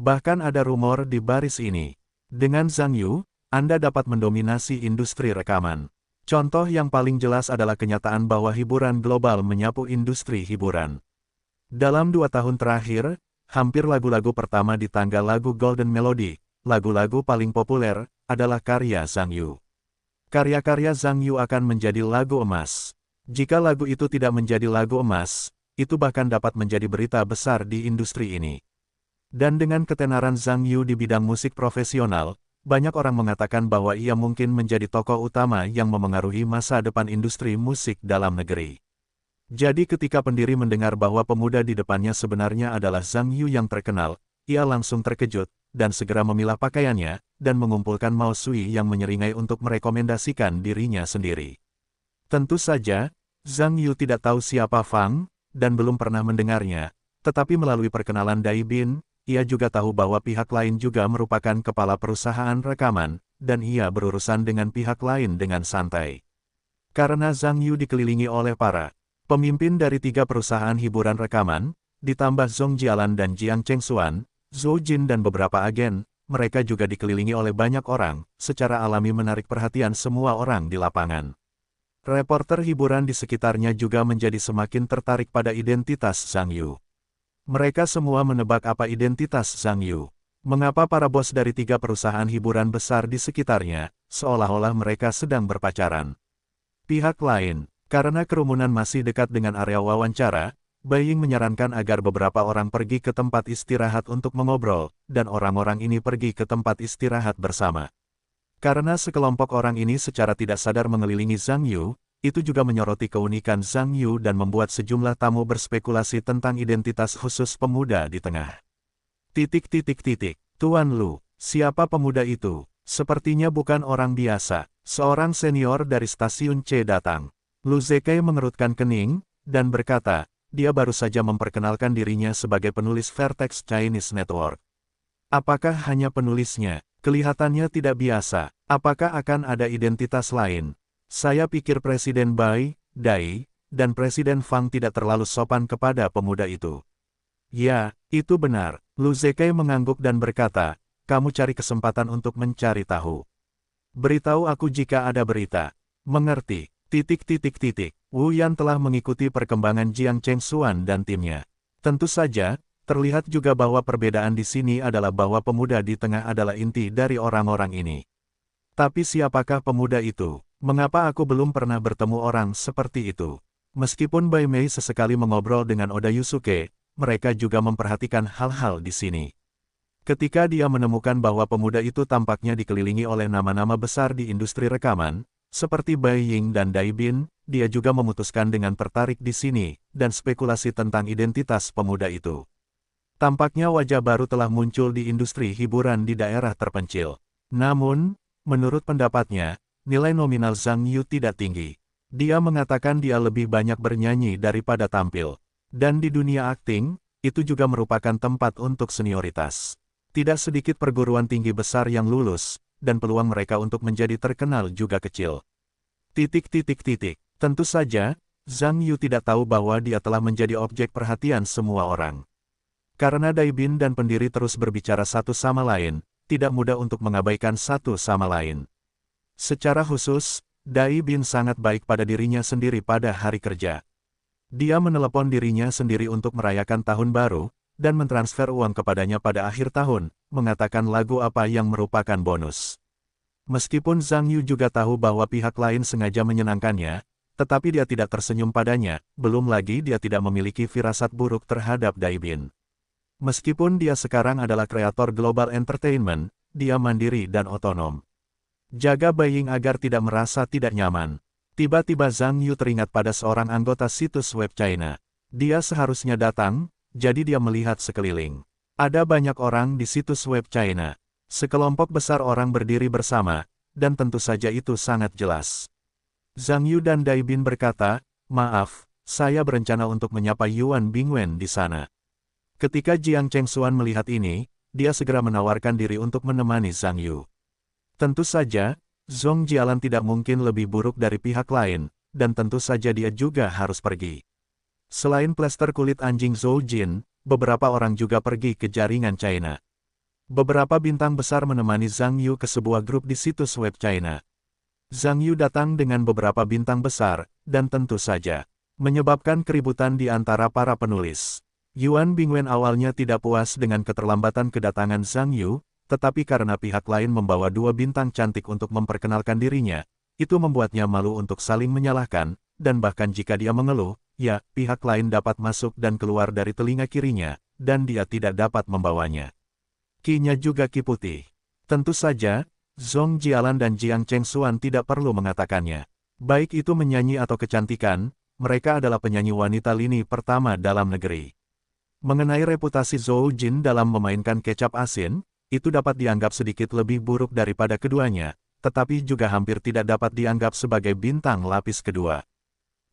Speaker 1: Bahkan ada rumor di baris ini. Dengan Zhang Yu, Anda dapat mendominasi industri rekaman. Contoh yang paling jelas adalah kenyataan bahwa hiburan global menyapu industri hiburan. Dalam 2 tahun terakhir, hampir lagu-lagu pertama di tangga lagu Golden Melody, lagu-lagu paling populer, adalah karya Zhang Yu. Karya-karya Zhang Yu akan menjadi lagu emas. Jika lagu itu tidak menjadi lagu emas, itu bahkan dapat menjadi berita besar di industri ini. Dan dengan ketenaran Zhang Yu di bidang musik profesional, banyak orang mengatakan bahwa ia mungkin menjadi tokoh utama yang memengaruhi masa depan industri musik dalam negeri. Jadi ketika pendiri mendengar bahwa pemuda di depannya sebenarnya adalah Zhang Yu yang terkenal, ia langsung terkejut, dan segera memilah pakaiannya, dan mengumpulkan Mao Sui yang menyeringai untuk merekomendasikan dirinya sendiri. Tentu saja, Zhang Yu tidak tahu siapa Fang, dan belum pernah mendengarnya, tetapi melalui perkenalan Dai Bin, ia juga tahu bahwa pihak lain juga merupakan kepala perusahaan rekaman, dan ia berurusan dengan pihak lain dengan santai. Karena Zhang Yu dikelilingi oleh para pemimpin dari 3 perusahaan hiburan rekaman, ditambah Zhong Jialan dan Jiang Chengxuan, Zhou Jin dan beberapa agen, mereka juga dikelilingi oleh banyak orang, secara alami menarik perhatian semua orang di lapangan. Reporter hiburan di sekitarnya juga menjadi semakin tertarik pada identitas Zhang Yu. Mereka semua menebak apa identitas Zhang Yu. Mengapa para bos dari 3 perusahaan hiburan besar di sekitarnya, seolah-olah mereka sedang berpacaran. Pihak lain, karena kerumunan masih dekat dengan area wawancara, Beiying menyarankan agar beberapa orang pergi ke tempat istirahat untuk mengobrol, dan orang-orang ini pergi ke tempat istirahat bersama. Karena sekelompok orang ini secara tidak sadar mengelilingi Zhang Yu, itu juga menyoroti keunikan Zhang Yu dan membuat sejumlah tamu berspekulasi tentang identitas khusus pemuda di tengah. Tuan Lu, siapa pemuda itu? Sepertinya bukan orang biasa. Seorang senior dari stasiun C datang. Lu Zekai mengerutkan kening, dan berkata, dia baru saja memperkenalkan dirinya sebagai penulis Vertex Chinese Network. Apakah hanya penulisnya? Kelihatannya tidak biasa. Apakah akan ada identitas lain? Saya pikir Presiden Bai, Dai, dan Presiden Fang tidak terlalu sopan kepada pemuda itu. Ya, itu benar. Lu Zekai mengangguk dan berkata, kamu cari kesempatan untuk mencari tahu. Beritahu aku jika ada berita. Mengerti. Wu Yan telah mengikuti perkembangan Jiang Chengxuan dan timnya. Tentu saja, Terlihat juga bahwa perbedaan di sini adalah bahwa pemuda di tengah adalah inti dari orang-orang ini. Tapi siapakah pemuda itu? Mengapa aku belum pernah bertemu orang seperti itu? Meskipun Bai Mei sesekali mengobrol dengan Oda Yusuke, mereka juga memperhatikan hal-hal di sini. Ketika dia menemukan bahwa pemuda itu tampaknya dikelilingi oleh nama-nama besar di industri rekaman, seperti Bai Ying dan Dai Bin, dia juga memutuskan dengan tertarik di sini, dan spekulasi tentang identitas pemuda itu. Tampaknya wajah baru telah muncul di industri hiburan di daerah terpencil. Namun, menurut pendapatnya, nilai nominal Zhang Yu tidak tinggi. Dia mengatakan dia lebih banyak bernyanyi daripada tampil. Dan di dunia akting, itu juga merupakan tempat untuk senioritas. Tidak sedikit perguruan tinggi besar yang lulus, dan peluang mereka untuk menjadi terkenal juga kecil. Tentu saja, Zhang Yu tidak tahu bahwa dia telah menjadi objek perhatian semua orang. Karena Dai Bin dan pendiri terus berbicara satu sama lain, tidak mudah untuk mengabaikan satu sama lain. Secara khusus, Dai Bin sangat baik pada dirinya sendiri pada hari kerja. Dia menelepon dirinya sendiri untuk merayakan tahun baru, dan mentransfer uang kepadanya pada akhir tahun, mengatakan lagu apa yang merupakan bonus. Meskipun Zhang Yu juga tahu bahwa pihak lain sengaja menyenangkannya, tetapi dia tidak tersenyum padanya, belum lagi dia tidak memiliki firasat buruk terhadap Dai Bin. Meskipun dia sekarang adalah kreator global entertainment, dia mandiri dan otonom. Jaga Bai Ying agar tidak merasa tidak nyaman. Tiba-tiba Zhang Yu teringat pada seorang anggota situs web China. Dia seharusnya datang, jadi dia melihat sekeliling. Ada banyak orang di situs web China. Sekelompok besar orang berdiri bersama, dan tentu saja itu sangat jelas. Zhang Yu dan Dai Bin berkata, "Maaf, saya berencana untuk menyapa Yuan Bingwen di sana." Ketika Jiang Chengxuan melihat ini, dia segera menawarkan diri untuk menemani Zhang Yu. Tentu saja, Zhong Jialan tidak mungkin lebih buruk dari pihak lain, dan tentu saja dia juga harus pergi. Selain plester kulit anjing Zhou Jin, beberapa orang juga pergi ke jaringan China. Beberapa bintang besar menemani Zhang Yu ke sebuah grup di situs web China. Zhang Yu datang dengan beberapa bintang besar, dan tentu saja, menyebabkan keributan di antara para penulis. Yuan Bingwen awalnya tidak puas dengan keterlambatan kedatangan Zhang Yu, tetapi karena pihak lain membawa dua bintang cantik untuk memperkenalkan dirinya, itu membuatnya malu untuk saling menyalahkan, dan bahkan jika dia mengeluh, ya, pihak lain dapat masuk dan keluar dari telinga kirinya, dan dia tidak dapat membawanya. Ki-nya juga ki putih. Tentu saja, Zhong Jialan dan Jiang Chengxuan tidak perlu mengatakannya. Baik itu menyanyi atau kecantikan, mereka adalah penyanyi wanita lini pertama dalam negeri. Mengenai reputasi Zhou Jin dalam memainkan kecap asin, itu dapat dianggap sedikit lebih buruk daripada keduanya, tetapi juga hampir tidak dapat dianggap sebagai bintang lapis kedua.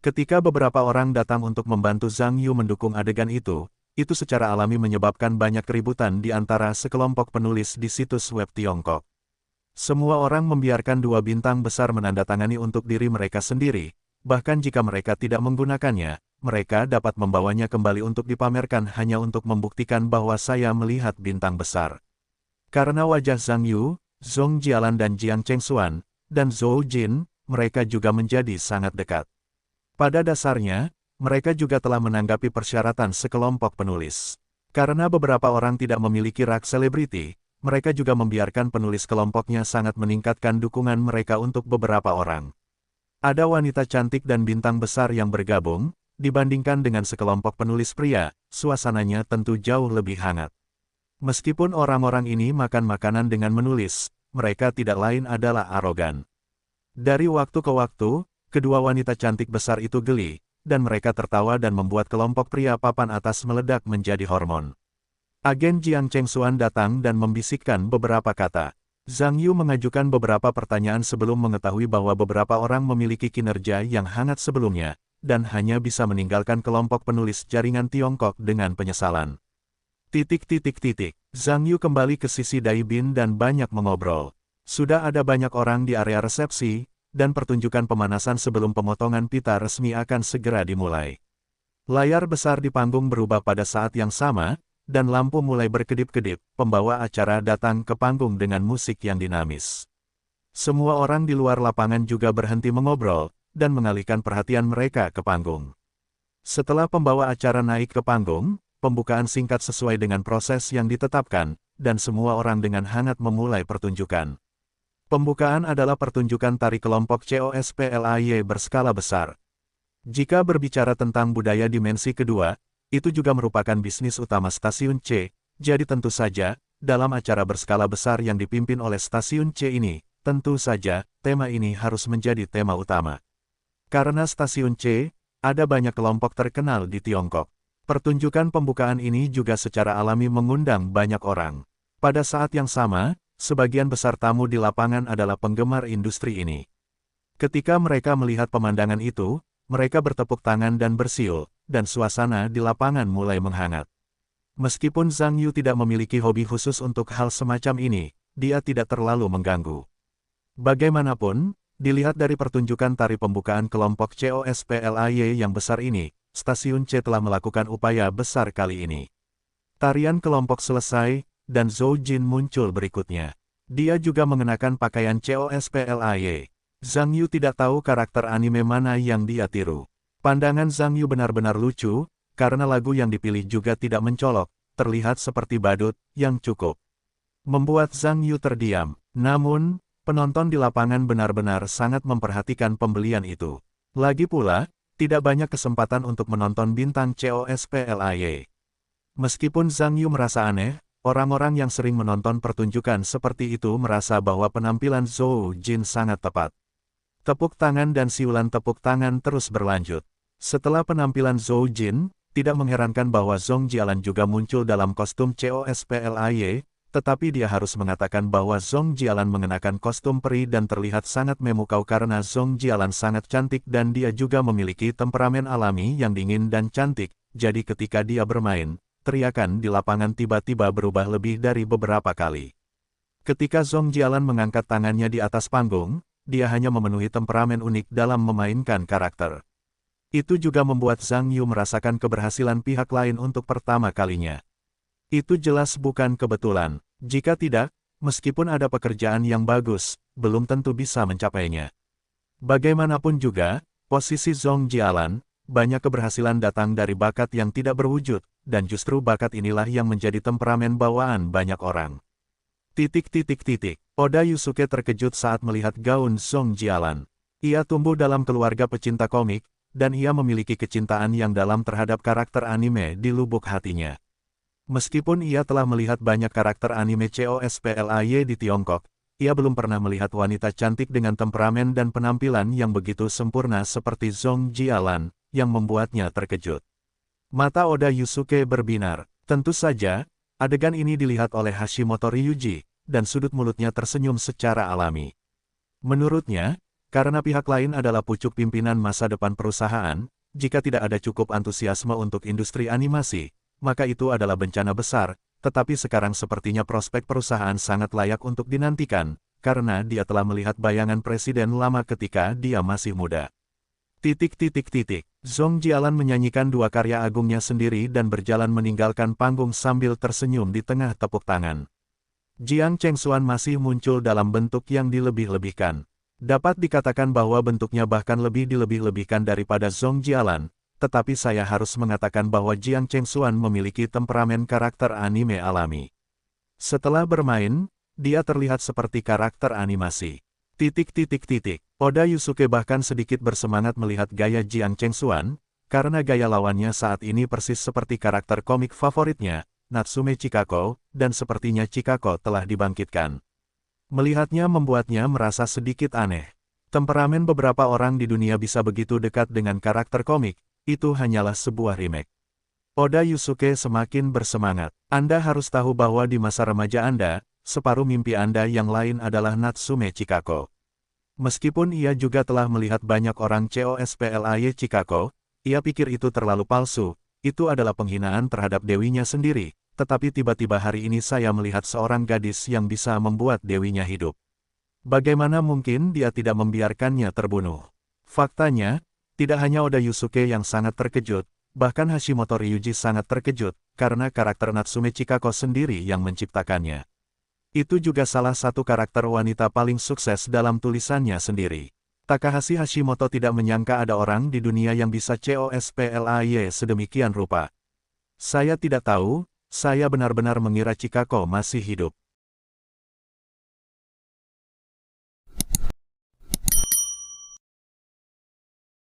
Speaker 1: Ketika beberapa orang datang untuk membantu Zhang Yu mendukung adegan itu secara alami menyebabkan banyak keributan di antara sekelompok penulis di situs web Tiongkok. Semua orang membiarkan dua bintang besar menandatangani untuk diri mereka sendiri, bahkan jika mereka tidak menggunakannya, mereka dapat membawanya kembali untuk dipamerkan hanya untuk membuktikan bahwa saya melihat bintang besar. Karena wajah Zhang Yu, Zhong Jialan dan Jiang Chengxuan, dan Zhou Jin, mereka juga menjadi sangat dekat. Pada dasarnya, mereka juga telah menanggapi persyaratan sekelompok penulis. Karena beberapa orang tidak memiliki rak selebriti, mereka juga membiarkan penulis kelompoknya sangat meningkatkan dukungan mereka untuk beberapa orang. Ada wanita cantik dan bintang besar yang bergabung, dibandingkan dengan sekelompok penulis pria, suasananya tentu jauh lebih hangat. Meskipun orang-orang ini makan makanan dengan menulis, mereka tidak lain adalah arogan. Dari waktu ke waktu, kedua wanita cantik besar itu geli, dan mereka tertawa dan membuat kelompok pria papan atas meledak menjadi hormon. Agen Jiang Chengxuan datang dan membisikkan beberapa kata. Zhang Yu mengajukan beberapa pertanyaan sebelum mengetahui bahwa beberapa orang memiliki kinerja yang hangat sebelumnya, dan hanya bisa meninggalkan kelompok penulis jaringan Tiongkok dengan penyesalan. Zhang Yu kembali ke sisi Dai Bin dan banyak mengobrol. Sudah ada banyak orang di area resepsi, dan pertunjukan pemanasan sebelum pemotongan pita resmi akan segera dimulai. Layar besar di panggung berubah pada saat yang sama, dan lampu mulai berkedip-kedip, pembawa acara datang ke panggung dengan musik yang dinamis. Semua orang di luar lapangan juga berhenti mengobrol, dan mengalihkan perhatian mereka ke panggung. Setelah pembawa acara naik ke panggung, pembukaan singkat sesuai dengan proses yang ditetapkan, dan semua orang dengan hangat memulai pertunjukan. Pembukaan adalah pertunjukan tari kelompok COSPLAY berskala besar. Jika berbicara tentang budaya dimensi kedua, itu juga merupakan bisnis utama Stasiun C, jadi tentu saja, dalam acara berskala besar yang dipimpin oleh Stasiun C ini, tentu saja, tema ini harus menjadi tema utama. Karena Stasiun C, ada banyak kelompok terkenal di Tiongkok. Pertunjukan pembukaan ini juga secara alami mengundang banyak orang. Pada saat yang sama, sebagian besar tamu di lapangan adalah penggemar industri ini. Ketika mereka melihat pemandangan itu, mereka bertepuk tangan dan bersiul, dan suasana di lapangan mulai menghangat. Meskipun Zhang Yu tidak memiliki hobi khusus untuk hal semacam ini, dia tidak terlalu mengganggu. Bagaimanapun, dilihat dari pertunjukan tari pembukaan kelompok COSPLAY yang besar ini, Stasiun C telah melakukan upaya besar kali ini. Tarian kelompok selesai, dan Zhou Jin muncul berikutnya. Dia juga mengenakan pakaian COSPLAY. Zhang Yu tidak tahu karakter anime mana yang dia tiru. Pandangan Zhang Yu benar-benar lucu, karena lagu yang dipilih juga tidak mencolok, terlihat seperti badut, yang cukup membuat Zhang Yu terdiam. Namun, penonton di lapangan benar-benar sangat memperhatikan pembelian itu. Lagi pula, tidak banyak kesempatan untuk menonton bintang COSPLAY. Meskipun Zhang Yu merasa aneh, orang-orang yang sering menonton pertunjukan seperti itu merasa bahwa penampilan Zhou Jin sangat tepat. Tepuk tangan dan siulan tepuk tangan terus berlanjut. Setelah penampilan Zhou Jin, tidak mengherankan bahwa Zhong Jialan juga muncul dalam kostum COSPLAY, tetapi dia harus mengatakan bahwa Zhong Jialan mengenakan kostum peri dan terlihat sangat memukau karena Zhong Jialan sangat cantik dan dia juga memiliki temperamen alami yang dingin dan cantik, jadi ketika dia bermain, teriakan di lapangan tiba-tiba berubah lebih dari beberapa kali. Ketika Zhong Jialan mengangkat tangannya di atas panggung, dia hanya memenuhi temperamen unik dalam memainkan karakter. Itu juga membuat Zhang Yu merasakan keberhasilan pihak lain untuk pertama kalinya. Itu jelas bukan kebetulan. Jika tidak, meskipun ada pekerjaan yang bagus, belum tentu bisa mencapainya. Bagaimanapun juga, posisi Zhong Jialan, banyak keberhasilan datang dari bakat yang tidak berwujud, dan justru bakat inilah yang menjadi temperamen bawaan banyak orang. Oda Yusuke terkejut saat melihat gaun Zhong Jialan. Ia tumbuh dalam keluarga pecinta komik, dan ia memiliki kecintaan yang dalam terhadap karakter anime di lubuk hatinya. Meskipun ia telah melihat banyak karakter anime COSPLAY di Tiongkok, ia belum pernah melihat wanita cantik dengan temperamen dan penampilan yang begitu sempurna seperti Zhong Jialan, yang membuatnya terkejut. Mata Oda Yusuke berbinar. Tentu saja, adegan ini dilihat oleh Hashimoto Ryuji, dan sudut mulutnya tersenyum secara alami. Menurutnya, karena pihak lain adalah pucuk pimpinan masa depan perusahaan, jika tidak ada cukup antusiasme untuk industri animasi, maka itu adalah bencana besar, tetapi sekarang sepertinya prospek perusahaan sangat layak untuk dinantikan, karena dia telah melihat bayangan presiden lama ketika dia masih muda. Zhong Jialan menyanyikan dua karya agungnya sendiri dan berjalan meninggalkan panggung sambil tersenyum di tengah tepuk tangan. Jiang Chengxuan masih muncul dalam bentuk yang dilebih-lebihkan. Dapat dikatakan bahwa bentuknya bahkan lebih dilebih-lebihkan daripada Zhong Jialan, tetapi saya harus mengatakan bahwa Jiang Chengxuan memiliki temperamen karakter anime alami. Setelah bermain, dia terlihat seperti karakter animasi. Oda Yusuke bahkan sedikit bersemangat melihat gaya Jiang Chengxuan, karena gaya lawannya saat ini persis seperti karakter komik favoritnya, Natsume Chikako, dan sepertinya Chikako telah dibangkitkan. Melihatnya membuatnya merasa sedikit aneh. Temperamen beberapa orang di dunia bisa begitu dekat dengan karakter komik, itu hanyalah sebuah remake. Oda Yusuke semakin bersemangat. Anda harus tahu bahwa di masa remaja Anda, separuh mimpi Anda yang lain adalah Natsume Chikako. Meskipun ia juga telah melihat banyak orang COSPLAY Chikako, ia pikir itu terlalu palsu, itu adalah penghinaan terhadap dewinya sendiri, tetapi tiba-tiba hari ini saya melihat seorang gadis yang bisa membuat dewinya hidup. Bagaimana mungkin dia tidak membiarkannya terbunuh? Faktanya, tidak hanya Oda Yusuke yang sangat terkejut, bahkan Hashimoto Ryuji sangat terkejut, karena karakter Natsume Chikako sendiri yang menciptakannya. Itu juga salah satu karakter wanita paling sukses dalam tulisannya sendiri. Takahashi Hashimoto tidak menyangka ada orang di dunia yang bisa COSPLAY sedemikian rupa. Saya tidak tahu, saya benar-benar mengira Chikako masih hidup.